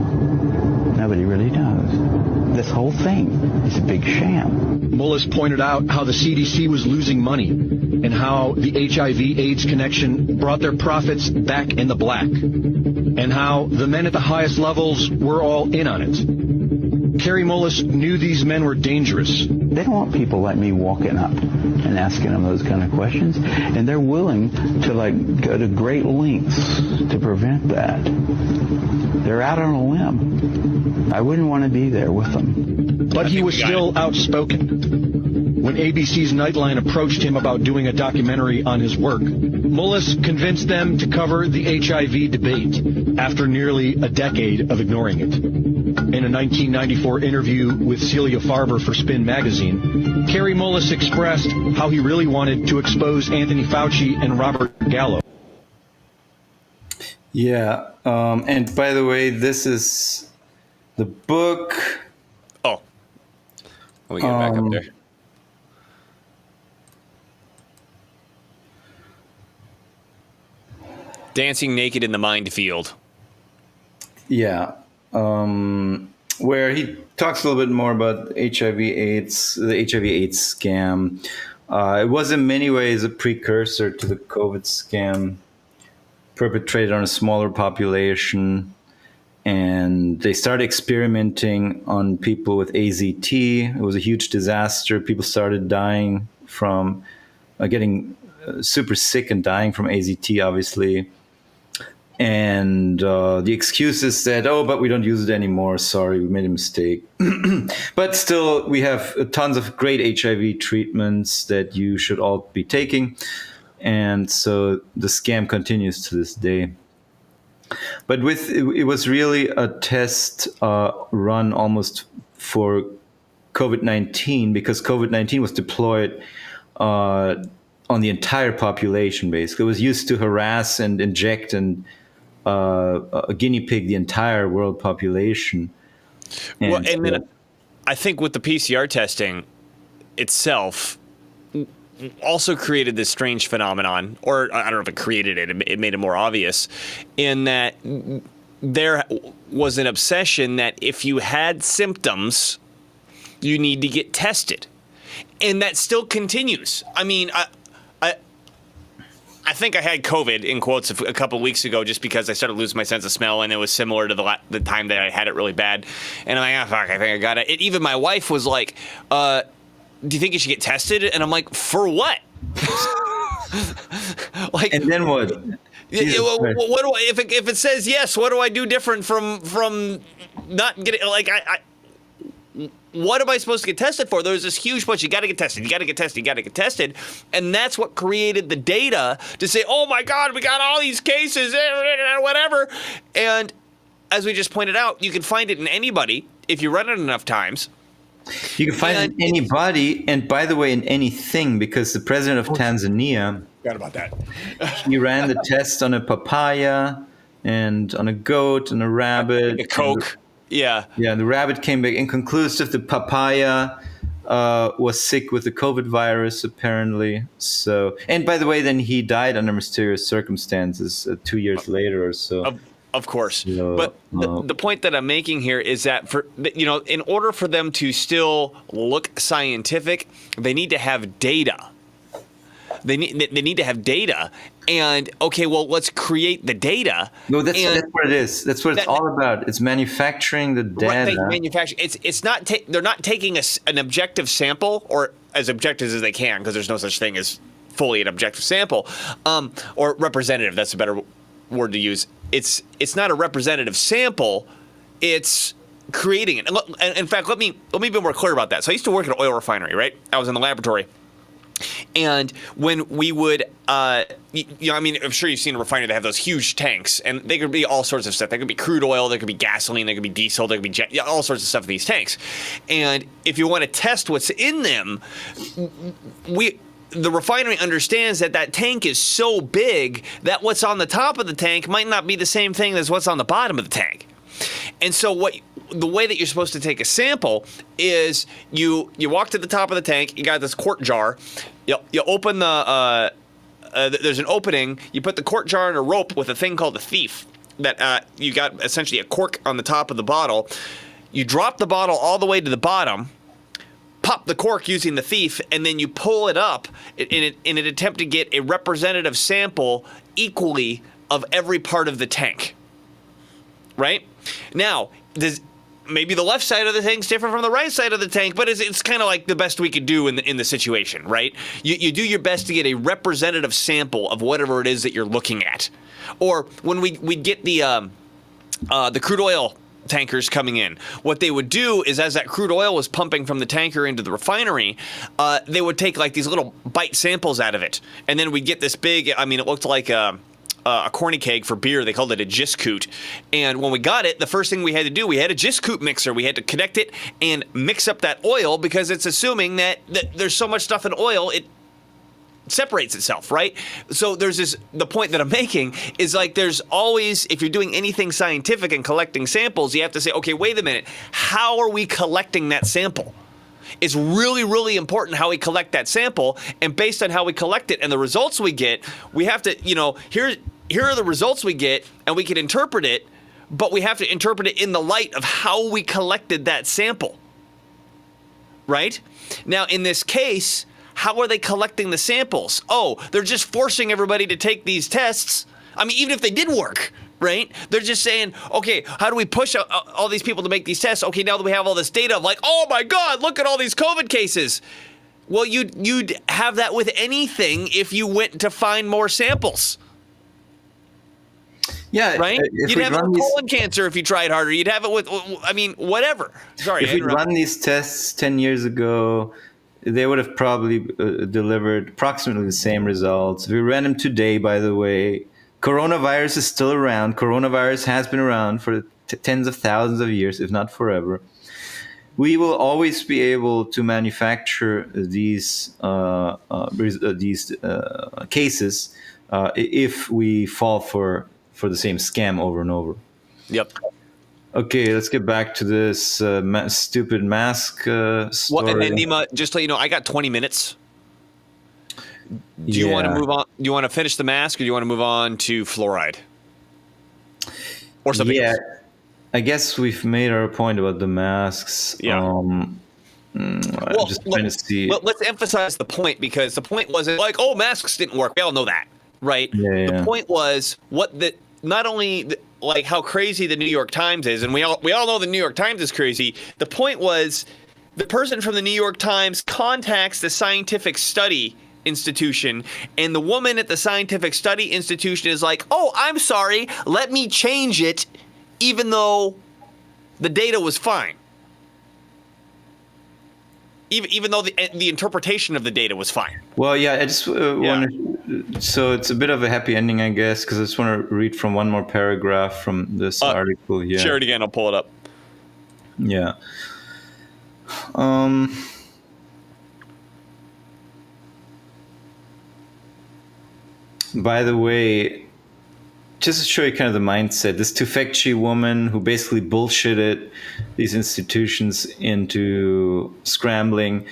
Nobody really knows. This whole thing is a big sham. Mullis pointed out how the CDC was losing money and how the HIV-AIDS connection brought their profits back in the black, and how the men at the highest levels were all in on it. Kary Mullis knew these men were dangerous. They don't want people like me walking up and asking them those kind of questions, and they're willing to go to great lengths to prevent that. They're out on a limb. I wouldn't want to be there with them. But he was still outspoken. When ABC's Nightline approached him about doing a documentary on his work, Mullis convinced them to cover the HIV debate after nearly a decade of ignoring it. In a 1994 interview with Celia Farber for Spin magazine, Kary Mullis expressed how he really wanted to expose Anthony Fauci and Robert Gallo. Yeah, and by the way, this is the book. Oh, let me get it back up there. Dancing Naked in the Minefield. Yeah, where he talks a little bit more about HIV/AIDS, the HIV/AIDS scam. It was in many ways a precursor to the COVID scam, perpetrated on a smaller population, and they started experimenting on people with AZT. It was a huge disaster. People started dying from getting super sick and dying from AZT, obviously. And the excuse is that, oh, but we don't use it anymore. Sorry, we made a mistake. But still, we have tons of great HIV treatments that you should all be taking. And so the scam continues to this day. But it was really a test run almost for COVID-19, because COVID-19 was deployed on the entire population, basically. It was used to harass and inject and a guinea pig the entire world population. And then I think with the PCR testing itself also created this strange phenomenon, or I don't know if it created it, it made it more obvious, in that there was an obsession that if you had symptoms, you need to get tested. And that still continues. I mean, I think I had COVID, in quotes, a couple of weeks ago just because I started losing my sense of smell, and it was similar to the time that I had it really bad. And I'm like, oh, fuck, I think I got it. Even my wife was like, do you think you should get tested? And I'm like, for what? Like, and then what? What do I, if it says yes, what do I do different from not getting, like, what am I supposed to get tested for? There's this huge push. You got to get tested. You got to get tested. You got to get tested. And that's what created the data to say, oh, my God, we got all these cases, whatever. And as we just pointed out, you can find it in anybody if you run it enough times. You can find it in anybody. And by the way, in anything, because the president of Tanzania, forgot about that. He ran the test on a papaya and on a goat and a rabbit. A Coke. Yeah. Yeah, and the rabbit came back inconclusive. The papaya was sick with the COVID virus, apparently. So, and by the way, then he died under mysterious circumstances 2 years later or so. Of course. So, but the point that I'm making here is that in order for them to still look scientific, they need to have data. They need to have data. And okay, well, let's create the data. No, that's what it is. That's what it's all about. It's manufacturing the data. Right, manufacturing. It's not. They're not taking an objective sample, or as objective as they can, because there's no such thing as fully an objective sample, or representative. That's a better word to use. It's not a representative sample. It's creating it. And in fact, let me be more clear about that. So I used to work at an oil refinery, right? I was in the laboratory. And when we would, I mean, I'm sure you've seen a refinery that have those huge tanks, and they could be all sorts of stuff. There could be crude oil, there could be gasoline, there could be diesel, there could be all sorts of stuff in these tanks. And if you want to test what's in them, the refinery understands that tank is so big that what's on the top of the tank might not be the same thing as what's on the bottom of the tank. And so the way that you're supposed to take a sample is you walk to the top of the tank, you got this quart jar, you open there's an opening, you put the quart jar in a rope with a thing called a thief, that you got essentially a cork on the top of the bottle. You drop the bottle all the way to the bottom, pop the cork using the thief, and then you pull it up in an attempt to get a representative sample equally of every part of the tank. Right? Now, maybe the left side of the tank's different from the right side of the tank, but it's kind of like the best we could do in the situation, right? You do your best to get a representative sample of whatever it is that you're looking at. Or when we get the crude oil tankers coming in, what they would do is, as that crude oil was pumping from the tanker into the refinery, they would take like these little bite samples out of it, and then we'd get this big, I mean, it looked like a corny keg for beer. They called it a Jiskoot. And when we got it, the first thing we had to do, we had a Jiskoot mixer. We had to connect it and mix up that oil, because it's assuming that there's so much stuff in oil, it separates itself, right? So the point that I'm making is, like, there's always, if you're doing anything scientific and collecting samples, you have to say, okay, wait a minute, how are we collecting that sample? It's really, really important how we collect that sample, and based on how we collect it and the results we get, we have to, here are the results we get, and we can interpret it, but we have to interpret it in the light of how we collected that sample, right? Now, in this case, how are they collecting the samples? Oh, they're just forcing everybody to take these tests. I mean, even if they did work, right? They're just saying, okay, how do we push all these people to make these tests? Okay, now that we have all this data of, like, oh my God, look at all these COVID cases. Well, you'd have that with anything if you went to find more samples. Yeah, Right? if You'd we have it run with these, colon cancer if you tried harder. You'd have it with, I mean, whatever. Sorry, if I we interrupted. run these tests 10 years ago, they would have probably delivered approximately the same results. If we ran them today, by the way, coronavirus is still around. Coronavirus has been around for tens of thousands of years, if not forever. We will always be able to manufacture these cases if we fall for the same scam over and over. Yep. Okay, let's get back to this stupid mask Well, story. and then Nima, just to let you know, I got 20 minutes. Do you want to Yeah. move on? Do you want to finish the mask, or do you want to move on to fluoride? Or something Yeah, else? I guess we've made our point about the masks. Yeah. I'm just trying to see. Well, let's emphasize the point, because the point wasn't like, oh, masks didn't work. We all know that, right? Yeah. The point was not only like how crazy the New York Times is, and we all know the New York Times is crazy. The point was the person from the New York Times contacts the scientific study institution, and the woman at the scientific study institution is like, oh, I'm sorry, let me change it, even though the data was fine. Even though the interpretation of the data was fine. Well, yeah, I just want to. So it's a bit of a happy ending, I guess, because I just want to read from one more paragraph from this article here. Share it again. I'll pull it up. Yeah. By the way, just to show you kind of the mindset, this Tufekci woman who basically bullshitted these institutions into scrambling.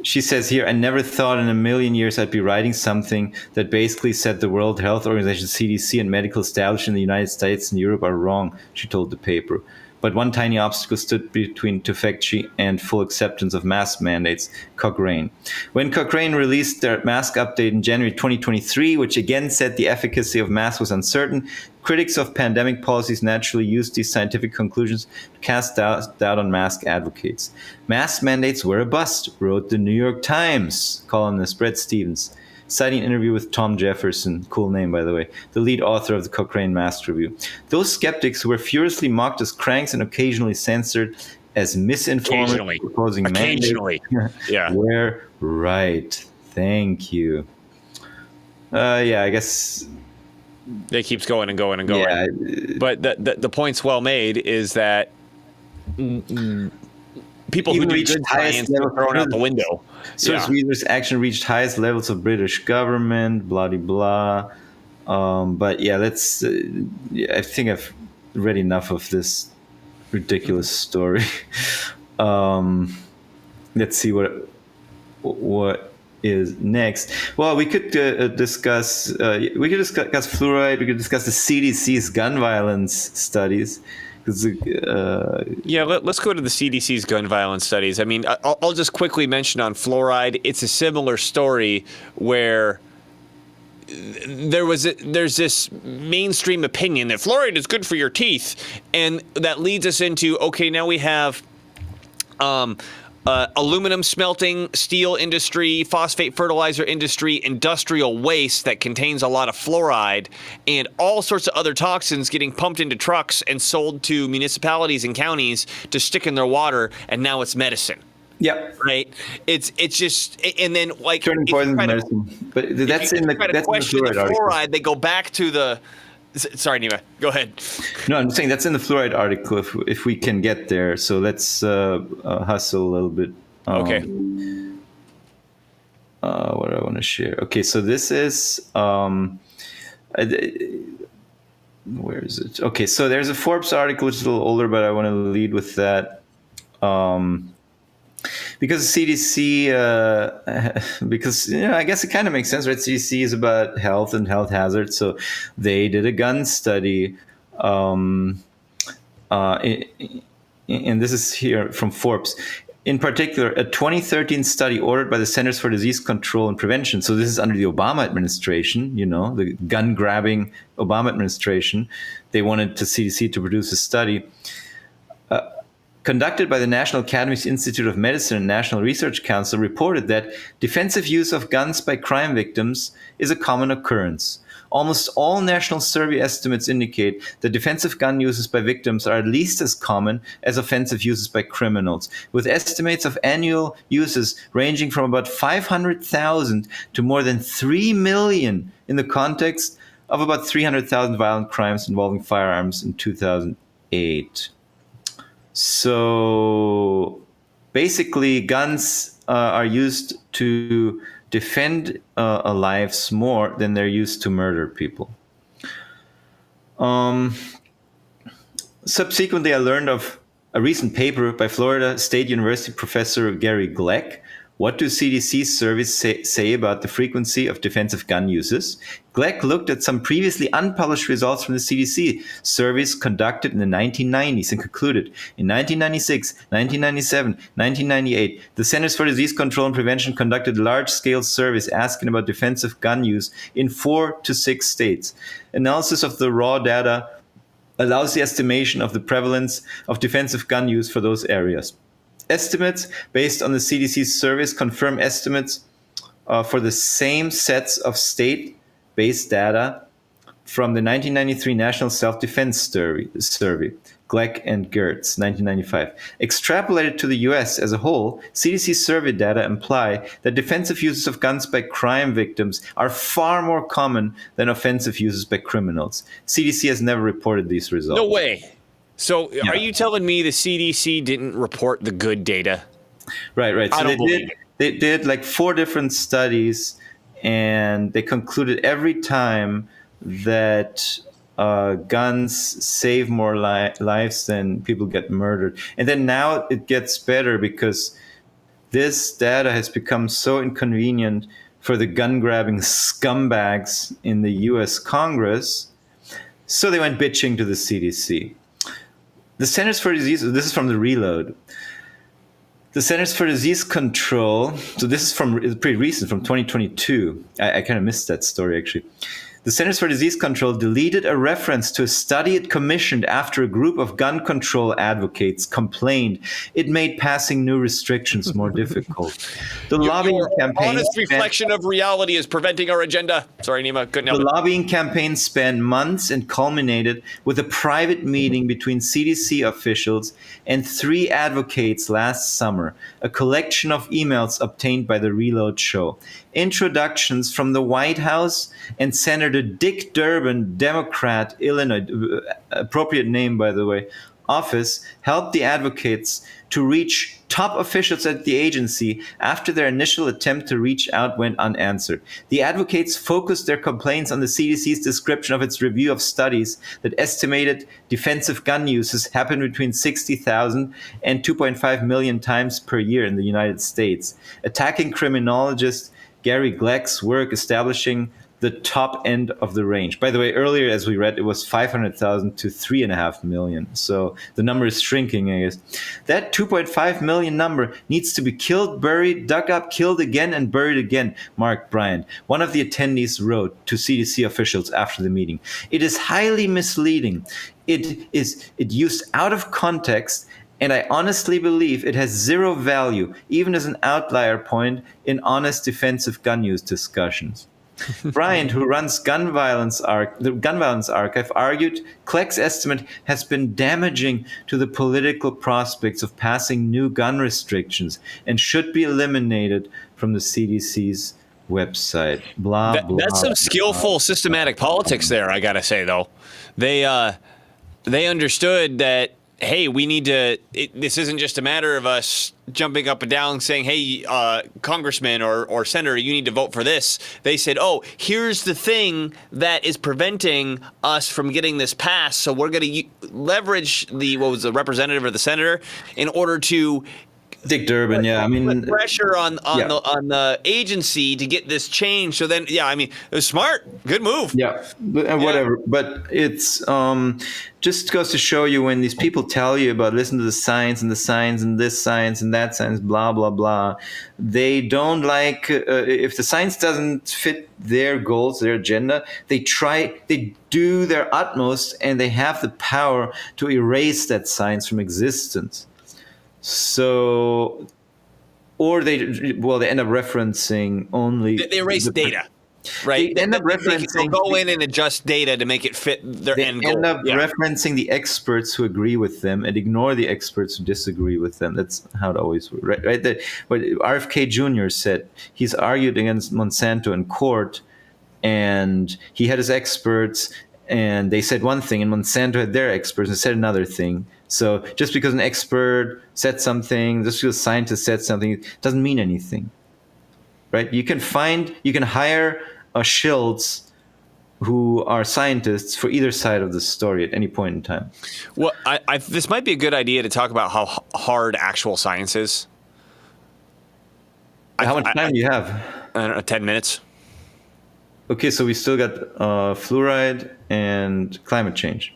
She says here, I never thought in a million years I'd be writing something that basically said the World Health Organization, CDC, and medical establishment in the United States and Europe are wrong, she told the paper. But one tiny obstacle stood between Tufekci and full acceptance of mask mandates, Cochrane. When Cochrane released their mask update in January 2023, which again said the efficacy of masks was uncertain, critics of pandemic policies naturally used these scientific conclusions to cast doubt on mask advocates. Mask mandates were a bust, wrote the New York Times columnist Bret Stephens, citing an interview with Tom Jefferson, cool name by the way, the lead author of the Cochrane Mask Review. Those skeptics who were furiously mocked as cranks and occasionally censored as misinformers proposing mandates Yeah. were right. Thank you. Yeah, I guess. It keeps going and going and going. Yeah. But the point's well made is that people who Even do reached good highest science level- are thrown out the window. Source readers action reached highest levels of British government, blah, blah, blah. But yeah, let's. I think I've read enough of this ridiculous story. Let's see what is next. Well, we could discuss. We could discuss fluoride. We could discuss the CDC's gun violence studies. Yeah, let's go to the CDC's gun violence studies. I mean, I'll just quickly mention on fluoride, it's a similar story where there's this mainstream opinion that fluoride is good for your teeth, and that leads us into, okay, now we have aluminum smelting, steel industry, phosphate fertilizer industry, industrial waste that contains a lot of fluoride, and all sorts of other toxins getting pumped into trucks and sold to municipalities and counties to stick in their water, and now it's medicine. Yeah. Right. It's just, and then like turning poison medicine, but that's in the fluoride article. They go back to the. Sorry, Nima. Go ahead. No, I'm saying that's in the fluoride article. If we can get there, so let's hustle a little bit. Okay. What do I want to share? Okay, so this is where is it? Okay, so there's a Forbes article which is a little older, but I want to lead with that. Because CDC, because I guess it kind of makes sense, right? CDC is about health and health hazards, so they did a gun study, and this is here from Forbes. In particular, a 2013 study ordered by the Centers for Disease Control and Prevention. So this is under the Obama administration, the gun-grabbing Obama administration. They wanted the CDC to produce a study. conducted by the National Academies Institute of Medicine and National Research Council, reported that defensive use of guns by crime victims is a common occurrence. Almost all national survey estimates indicate that defensive gun uses by victims are at least as common as offensive uses by criminals, with estimates of annual uses ranging from about 500,000 to more than 3 million in the context of about 300,000 violent crimes involving firearms in 2008. So basically, guns are used to defend lives more than they're used to murder people. Subsequently, I learned of a recent paper by Florida State University professor Gary Gleck. What do CDC surveys say about the frequency of defensive gun uses? Gleck looked at some previously unpublished results from the CDC surveys conducted in the 1990s and concluded in 1996, 1997, 1998, the Centers for Disease Control and Prevention conducted large-scale surveys asking about defensive gun use in 4 to 6 states. Analysis of the raw data allows the estimation of the prevalence of defensive gun use for those areas. Estimates based on the CDC's surveys confirm estimates for the same sets of state-based data from the 1993 National Self-Defense Survey, Gleck and Gertz, 1995. Extrapolated to the US as a whole, CDC survey data imply that defensive uses of guns by crime victims are far more common than offensive uses by criminals. CDC has never reported these results. No way. So are you telling me the CDC didn't report the good data? Right. So I don't believe it. They did like 4 different studies, and they concluded every time that guns save more lives than people get murdered. And then now it gets better because this data has become so inconvenient for the gun-grabbing scumbags in the US Congress. So they went bitching to the CDC. The Centers for Disease, this is from the Reload. The Centers for Disease Control, so this is pretty recent, from 2022. I kind of missed that story, actually. The Centers for Disease Control deleted a reference to a study it commissioned after a group of gun control advocates complained it made passing new restrictions more difficult. The lobbying campaign... honest reflection of reality is preventing our agenda. Sorry, Nima, couldn't help it. The lobbying campaign spanned months and culminated with a private meeting between CDC officials and 3 advocates last summer, a collection of emails obtained by the Reload show. Introductions from the White House and Senator Dick Durbin, Democrat, Illinois, appropriate name, by the way, office, helped the advocates to reach top officials at the agency after their initial attempt to reach out went unanswered. The advocates focused their complaints on the CDC's description of its review of studies that estimated defensive gun uses happen between 60,000 and 2.5 million times per year in the United States, attacking criminologist Gary Gleck's work establishing the top end of the range. By the way, earlier, as we read, it was 500,000 to 3.5 million. So the number is shrinking, I guess. That 2.5 million number needs to be killed, buried, dug up, killed again, and buried again, Mark Bryant, one of the attendees, wrote to CDC officials after the meeting. It is highly misleading. It used out of context, and I honestly believe it has zero value, even as an outlier point in honest defensive gun use discussions. Bryant, who runs the Gun Violence Archive, argued Gleck's estimate has been damaging to the political prospects of passing new gun restrictions and should be eliminated from the CDC's website. That's some skillful systematic politics there, I gotta say, though. They understood that, hey, we need to, this isn't just a matter of us jumping up and down saying, hey, congressman or senator, you need to vote for this. They said, oh, here's the thing that is preventing us from getting this passed. So we're going to leverage the representative or the senator in order to Dick Durbin, put pressure on the agency to get this changed. So then, it was smart, good move. Whatever. But it's just goes to show you, when these people tell you about listen to the science and this science and that science, blah blah blah. They don't like if the science doesn't fit their goals, their agenda. They do their utmost, and they have the power to erase that science from existence. So, or they end up referencing only They erase data, right? They end up They'll referencing. go in and adjust data to make it fit their They end goal. end up Yeah. referencing the experts who agree with them and ignore the experts who disagree with them. That's how it always works, right? What RFK Jr. said, he's argued against Monsanto in court, and he had his experts, and they said one thing, and Monsanto had their experts and said another thing. So just because an expert said something, just because a scientist said something, it doesn't mean anything, right? You can hire shills who are scientists for either side of the story at any point in time. Well, this might be a good idea to talk about how hard actual science is. How much time do you have? I don't know, 10 minutes. Okay, so we still got fluoride and climate change.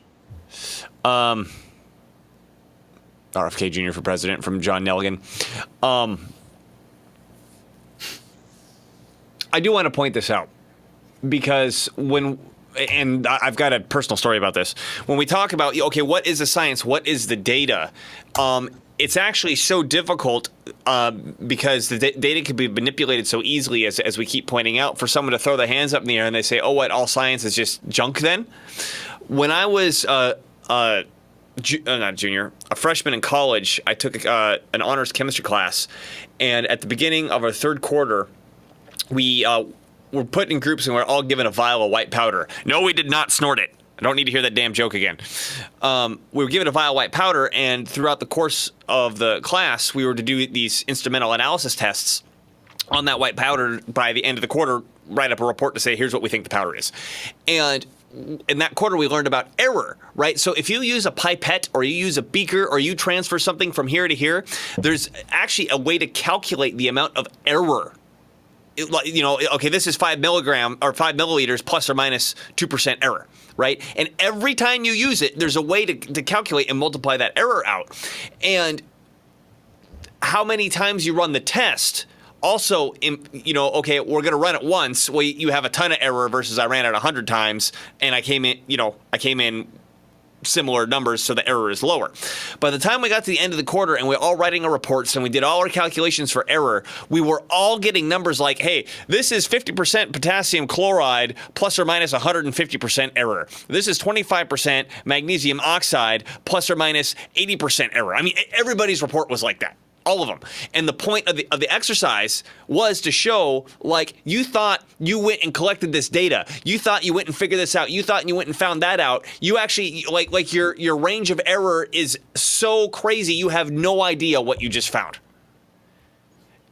RFK Jr. for president from John Nelligan. I do want to point this out because and I've got a personal story about this. When we talk about, okay, what is the science? What is the data? It's actually so difficult because the data can be manipulated so easily, as we keep pointing out, for someone to throw their hands up in the air and they say, oh, what, all science is just junk then? When I was not junior, a freshman in college, I took an honors chemistry class. And at the beginning of our third quarter, we were put in groups and we're all given a vial of white powder. No, we did not snort it. I don't need to hear that damn joke again. We were given a vial of white powder, and throughout the course of the class, we were to do these instrumental analysis tests on that white powder. By the end of the quarter, write up a report to say, here's what we think the powder is. And in that quarter, we learned about error, right? So if you use a pipette or you use a beaker or you transfer something from here to here, there's actually a way to calculate the amount of error. Okay, this is 5 milliliters plus or minus 2% error, right? And every time you use it, there's a way to calculate and multiply that error out. And how many times you run the test also, okay, we're going to run it once. Well, you have a ton of error versus I ran it 100 times and I came in similar numbers, so the error is lower. By the time we got to the end of the quarter and we're all writing our reports and we did all our calculations for error, we were all getting numbers like, hey, this is 50% potassium chloride plus or minus 150% error. This is 25% magnesium oxide plus or minus 80% error. I mean, everybody's report was like that. All of them. And the point of the exercise was to show, like, you thought you went and collected this data. You thought you went and figured this out. You thought you went and found that out. You actually, like your range of error is so crazy, you have no idea what you just found.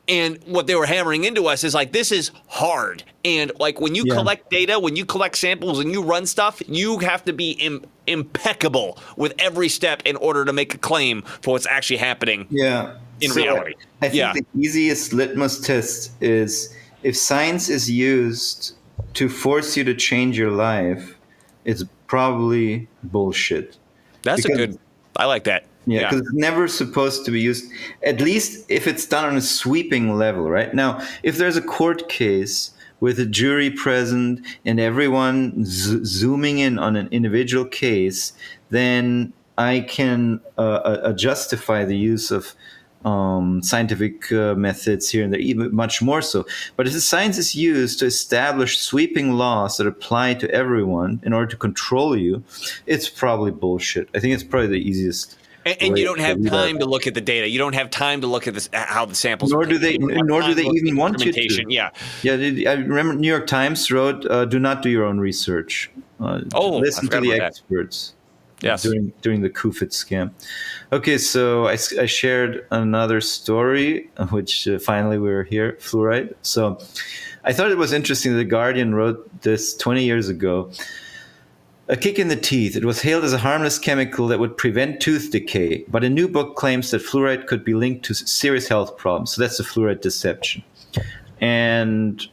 And what they were hammering into us is like, this is hard. And like when you collect data, when you collect samples and you run stuff, you have to be impeccable with every step in order to make a claim for what's actually happening in reality. I think the easiest litmus test is if science is used to force you to change your life, it's probably bullshit. I like that. Yeah, because it's never supposed to be used, at least if it's done on a sweeping level, right? Now, if there's a court case with a jury present and everyone zooming in on an individual case, then I can justify the use of scientific methods here and there, even much more so. But if the science is used to establish sweeping laws that apply to everyone in order to control you, it's probably bullshit. I think it's probably the easiest. And you don't have time to look at the data. You don't have time to look at this, how the samples. Nor do they even want you to. Yeah. I remember New York Times wrote, "Do not do your own research. Listen to the experts." Yes. During the Kufit scam. Okay, so I shared another story, which finally we're here, fluoride. So I thought it was interesting that The Guardian wrote this 20 years ago. A kick in the teeth. It was hailed as a harmless chemical that would prevent tooth decay, but a new book claims that fluoride could be linked to serious health problems. So that's the fluoride deception. And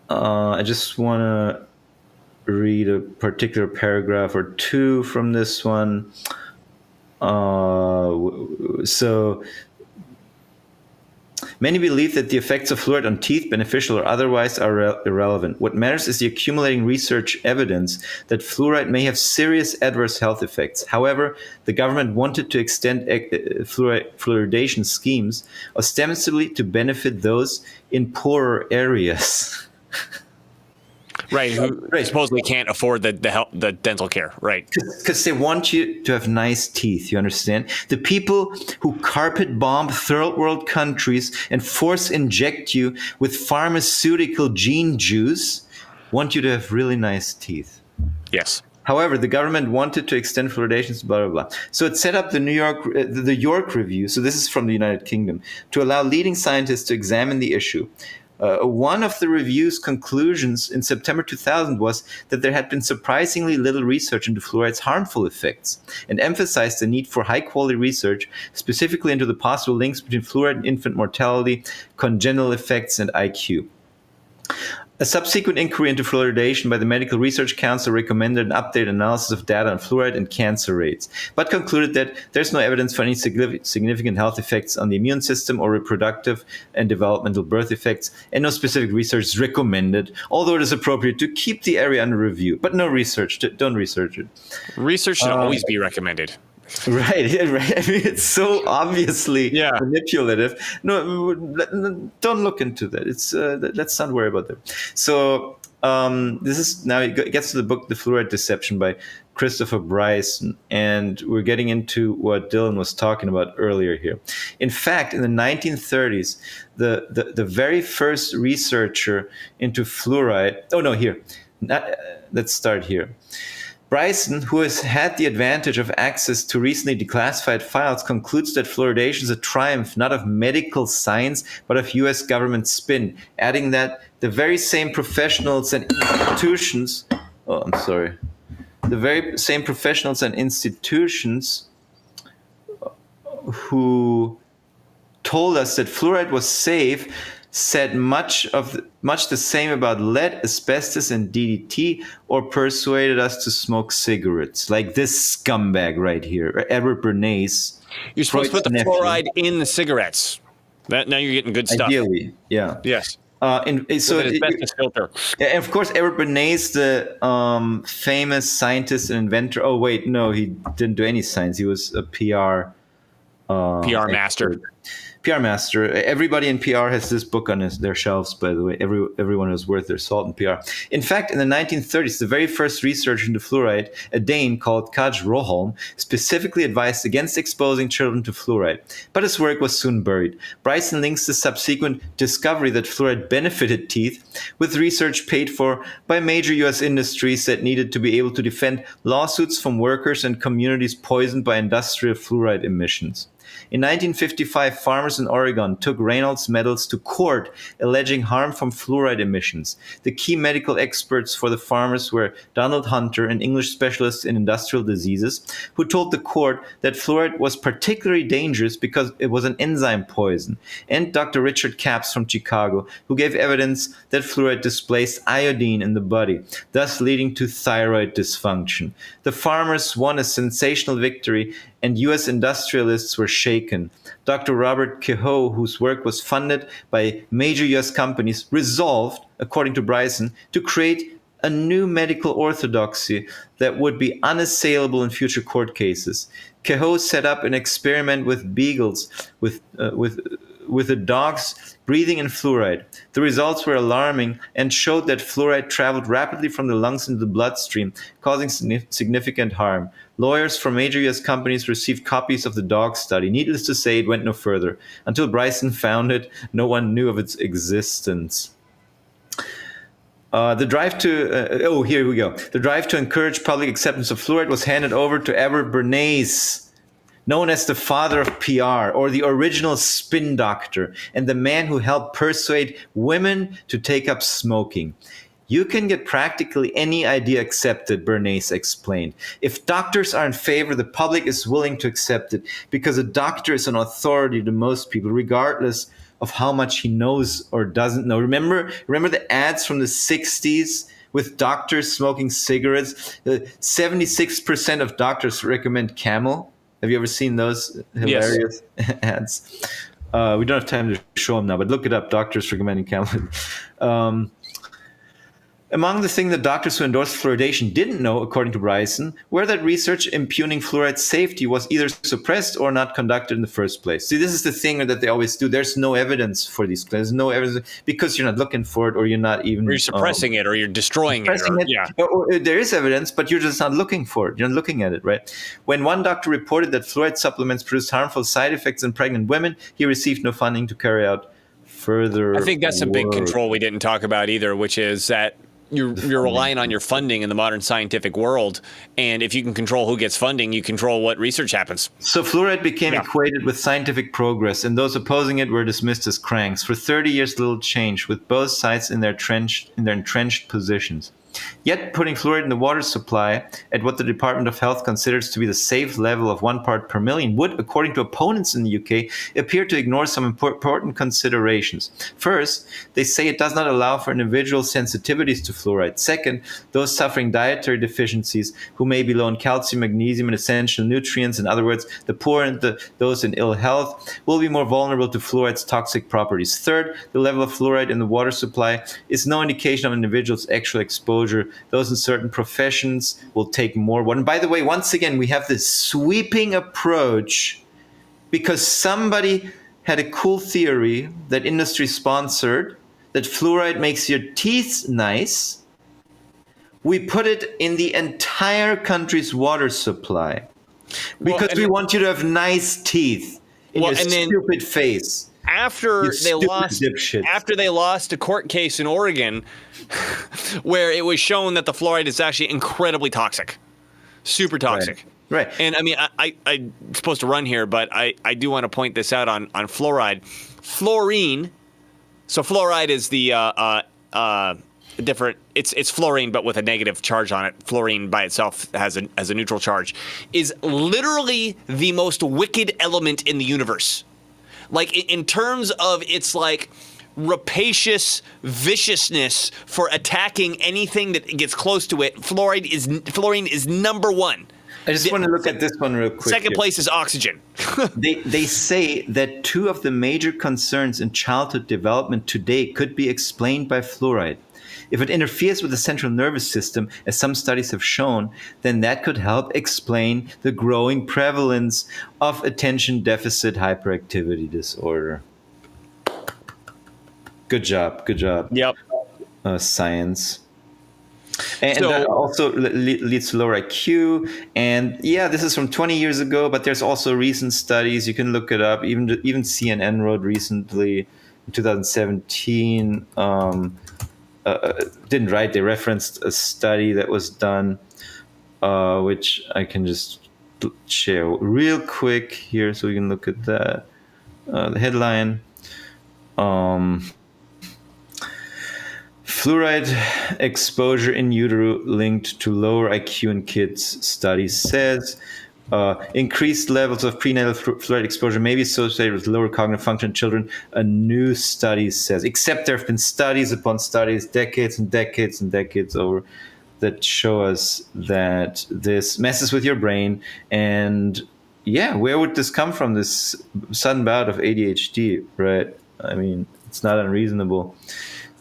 I just want to read a particular paragraph or two from this one. So Many believe that the effects of fluoride on teeth, beneficial or otherwise, are irrelevant. What matters is the accumulating research evidence that fluoride may have serious adverse health effects. However, the government wanted to extend fluoridation schemes ostensibly to benefit those in poorer areas. Right, who supposedly can't afford the dental care, right? Because they want you to have nice teeth, you understand? The people who carpet bomb third world countries and force inject you with pharmaceutical gene juice want you to have really nice teeth. Yes. However, the government wanted to extend fluoridations, blah, blah, blah. So it set up the York Review, so this is from the United Kingdom, to allow leading scientists to examine the issue. One of the review's conclusions in September 2000 was that there had been surprisingly little research into fluoride's harmful effects, and emphasized the need for high-quality research, specifically into the possible links between fluoride and infant mortality, congenital effects, and IQ. A subsequent inquiry into fluoridation by the Medical Research Council recommended an updated analysis of data on fluoride and cancer rates, but concluded that there's no evidence for any significant health effects on the immune system or reproductive and developmental birth effects, and no specific research is recommended, although it is appropriate to keep the area under review. But no research. Don't research it. Research should always be recommended. Right, right. I mean, it's so obviously Yeah. manipulative. No, don't look into that. It's let's not worry about that. So this is now it gets to the book "The Fluoride Deception" by Christopher Bryson, and we're getting into what Dylan was talking about earlier here. In fact, in the 1930s, the very first researcher into fluoride. Oh no, here. Let's start here. Bryson, who has had the advantage of access to recently declassified files, concludes that fluoridation is a triumph not of medical science, but of U.S. government spin, adding that the very same professionals and institutions... Oh, I'm sorry. The very same professionals and institutions who told us that fluoride was safe said much the same about lead, asbestos, and DDT, or persuaded us to smoke cigarettes, like this scumbag right here, Edward Bernays. You're supposed to put the nephew. fluoride in the cigarettes. Now you're getting good stuff. Ideally, yeah. Yes. So With an asbestos filter. and of course, Edward Bernays, the famous scientist and inventor. Oh wait, no, he didn't do any science. He was a PR master. PR master. Everybody in PR has this book on their shelves, by the way. Everyone is worth their salt in PR. In fact, in the 1930s, the very first research into fluoride, a Dane called Kaj Roholm, specifically advised against exposing children to fluoride. But his work was soon buried. Bryson links the subsequent discovery that fluoride benefited teeth with research paid for by major U.S. industries that needed to be able to defend lawsuits from workers and communities poisoned by industrial fluoride emissions. In 1955, farmers in Oregon took Reynolds medals to court alleging harm from fluoride emissions. The key medical experts for the farmers were Donald Hunter, an English specialist in industrial diseases, who told the court that fluoride was particularly dangerous because it was an enzyme poison, and Dr. Richard Capps from Chicago, who gave evidence that fluoride displaced iodine in the body, thus leading to thyroid dysfunction. The farmers won a sensational victory, and U.S. industrialists were shaken. Dr. Robert Kehoe, whose work was funded by major U.S. companies, resolved, according to Bryson, to create a new medical orthodoxy that would be unassailable in future court cases. Kehoe set up an experiment with beagles, with the dogs breathing in fluoride. The results were alarming and showed that fluoride traveled rapidly from the lungs into the bloodstream, causing significant harm. Lawyers from major U.S. companies received copies of the dog study. Needless to say, it went no further. Until Bryson found it, no one knew of its existence. The drive to encourage public acceptance of fluoride was handed over to Edward Bernays, known as the father of PR, or the original spin doctor, and the man who helped persuade women to take up smoking. You can get practically any idea accepted, Bernays explained. If doctors are in favor, the public is willing to accept it, because a doctor is an authority to most people, regardless of how much he knows or doesn't know. Remember the ads from the 60s with doctors smoking cigarettes? 76% of doctors recommend Camel. Have you ever seen those hilarious ads? We don't have time to show them now, but look it up. Doctors recommending camel. Among the things that doctors who endorsed fluoridation didn't know, according to Bryson, were that research impugning fluoride's safety was either suppressed or not conducted in the first place. See, this is the thing that they always do. There's no evidence for these claims. There's no evidence because you're not looking for it, or you're not even... Or you're suppressing it, or you're destroying it. Yeah. Or there is evidence, but you're just not looking for it. You're not looking at it, right? When one doctor reported that fluoride supplements produced harmful side effects in pregnant women, he received no funding to carry out further I think that's a big work. control we didn't talk about either, which is that you're relying on your funding in the modern scientific world, and if you can control who gets funding, you control what research happens. So fluoride became equated with scientific progress, and those opposing it were dismissed as cranks. For 30 years, little changed, with both sides in their entrenched positions. Yet, putting fluoride in the water supply at what the Department of Health considers to be the safe level of 1 part per million would, according to opponents in the UK, appear to ignore some important considerations. First, they say it does not allow for individual sensitivities to fluoride. Second, those suffering dietary deficiencies who may be low in calcium, magnesium, and essential nutrients, in other words, the poor and those in ill health, will be more vulnerable to fluoride's toxic properties. Third, the level of fluoride in the water supply is no indication of an individual's actual exposure. Those in certain professions will take more water. And by the way, once again, we have this sweeping approach because somebody had a cool theory that industry sponsored that fluoride makes your teeth nice. We put it in the entire country's water supply because we want you to have nice teeth in your stupid face. After they lost a court case in Oregon where it was shown that the fluoride is actually incredibly toxic, super toxic. Right. And I mean, I'm supposed to run here, but I do want to point this out on fluoride. Fluorine. So fluoride is the different. It's fluorine, but with a negative charge on it. Fluorine by itself has a neutral charge. Is literally the most wicked element in the universe. Like in terms of its like rapacious viciousness for attacking anything that gets close to it, fluorine is number one. I just want to look at this one real quick. Second place is oxygen. They say that 2 of the major concerns in childhood development today could be explained by fluoride. If it interferes with the central nervous system, as some studies have shown, then that could help explain the growing prevalence of attention deficit hyperactivity disorder. Good job. Yep. Science. And that also leads to lower IQ. And yeah, this is from 20 years ago, but there's also recent studies. You can look it up. Even CNN wrote recently, in 2017, didn't write. They referenced a study that was done, which I can just share real quick here so we can look at that. The headline. Fluoride exposure in utero linked to lower IQ in kids, study says. Increased levels of prenatal fluoride exposure may be associated with lower cognitive function in children, a new study says. Except there have been studies upon studies, decades and decades and decades over, that show us that this messes with your brain. And yeah, where would this come from, this sudden bout of ADHD, right? I mean, it's not unreasonable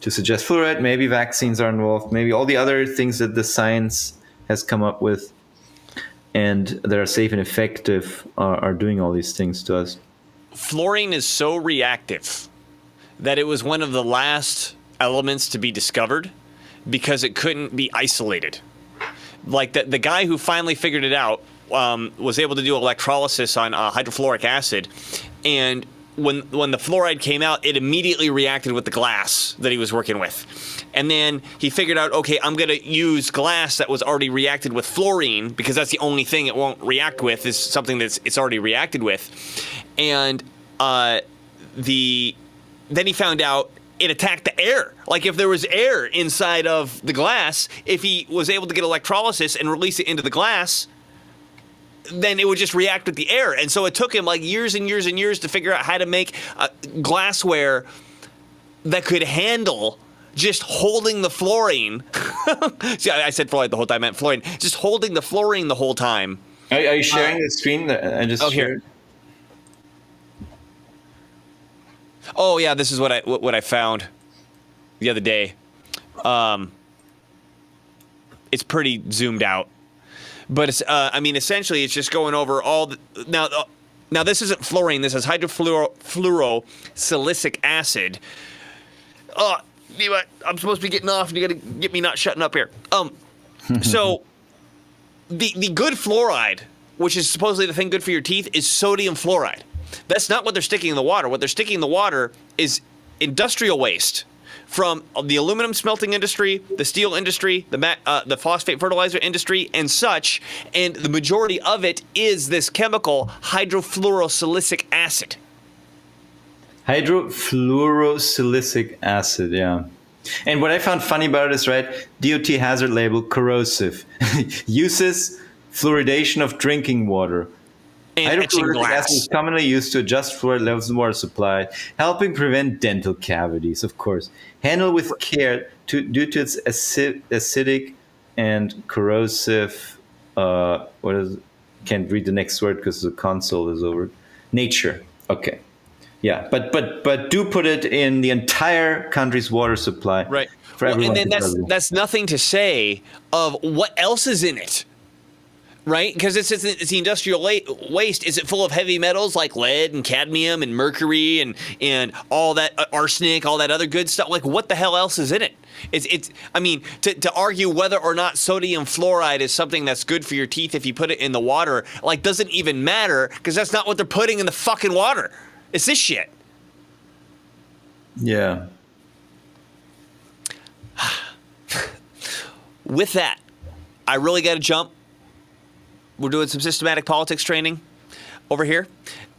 to suggest fluoride. Maybe vaccines are involved, maybe all the other things that the science has come up with and that are safe and effective are doing all these things to us. Fluorine is so reactive that it was one of the last elements to be discovered because it couldn't be isolated. Like the guy who finally figured it out was able to do electrolysis on hydrofluoric acid, and when the fluoride came out, it immediately reacted with the glass that he was working with. And then he figured out, okay, I'm going to use glass that was already reacted with fluorine because that's the only thing it won't react with is something it's already reacted with. And then he found out it attacked the air. Like if there was air inside of the glass, if he was able to get electrolysis and release it into the glass, then it would just react with the air. And so it took him like years and years and years to figure out how to make glassware that could handle just holding the fluorine. See, I said fluoride the whole time, I meant fluorine. Just holding the fluorine the whole time. Are you sharing the screen that I just shared? Oh yeah, this is what I found the other day. It's pretty zoomed out, but it's I mean essentially it's just going over all the, now this isn't fluorine. This is hydrofluorosilicic acid. I'm supposed to be getting off, and you got to get me not shutting up here. So the good fluoride, which is supposedly the thing good for your teeth, is sodium fluoride. That's not what they're sticking in the water. What they're sticking in the water is industrial waste from the aluminum smelting industry, the steel industry, the phosphate fertilizer industry, and such. And the majority of it is this chemical hydrofluorosilicic acid. Hydrofluorosilicic acid, yeah. And what I found funny about it is, right, DOT hazard label, corrosive. Uses fluoridation of drinking water. And etching Hydrofluoric glass. acid is commonly used to adjust fluoride levels in water supply, helping prevent dental cavities, of course. Handle with care due to its acidic and corrosive, can't read the next word because the console is over. Nature. Okay. Yeah, but do put it in the entire country's water supply. Right. For everyone and then to tell you. that's nothing to say of what else is in it. Right? Because it's the industrial waste. Is it full of heavy metals like lead and cadmium and mercury and all that arsenic, all that other good stuff? Like, what the hell else is in it? It's I mean, to argue whether or not sodium fluoride is something that's good for your teeth if you put it in the water, like, doesn't even matter because that's not what they're putting in the fucking water. It's this shit. Yeah. With that, I really got to jump. We're doing some systematic politics training over here.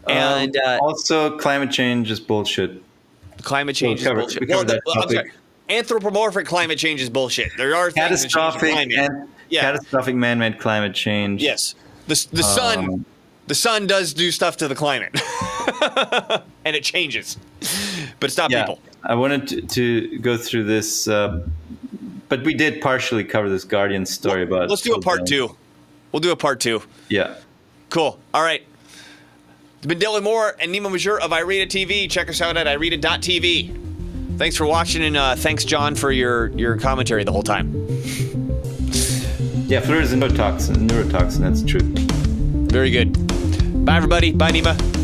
And Also, climate change is bullshit. climate change is bullshit. We covered that I'm topic. sorry. Anthropomorphic climate change is bullshit. There are things that change the climate. Catastrophic man-made climate change. Yes. The sun does do stuff to the climate. And it changes. But it's not people. I wanted to go through this, but we did partially cover this Guardian story about. Let's do a part two. We'll do a part two. Yeah. Cool. All right. It's been Dylan Moore and Nima Majur of Irita TV. Check us out at irita.tv. Thanks for watching, and thanks, John, for your commentary the whole time. Yeah, fluoride is a neurotoxin. That's true. Very good. Bye, everybody. Bye, Nima.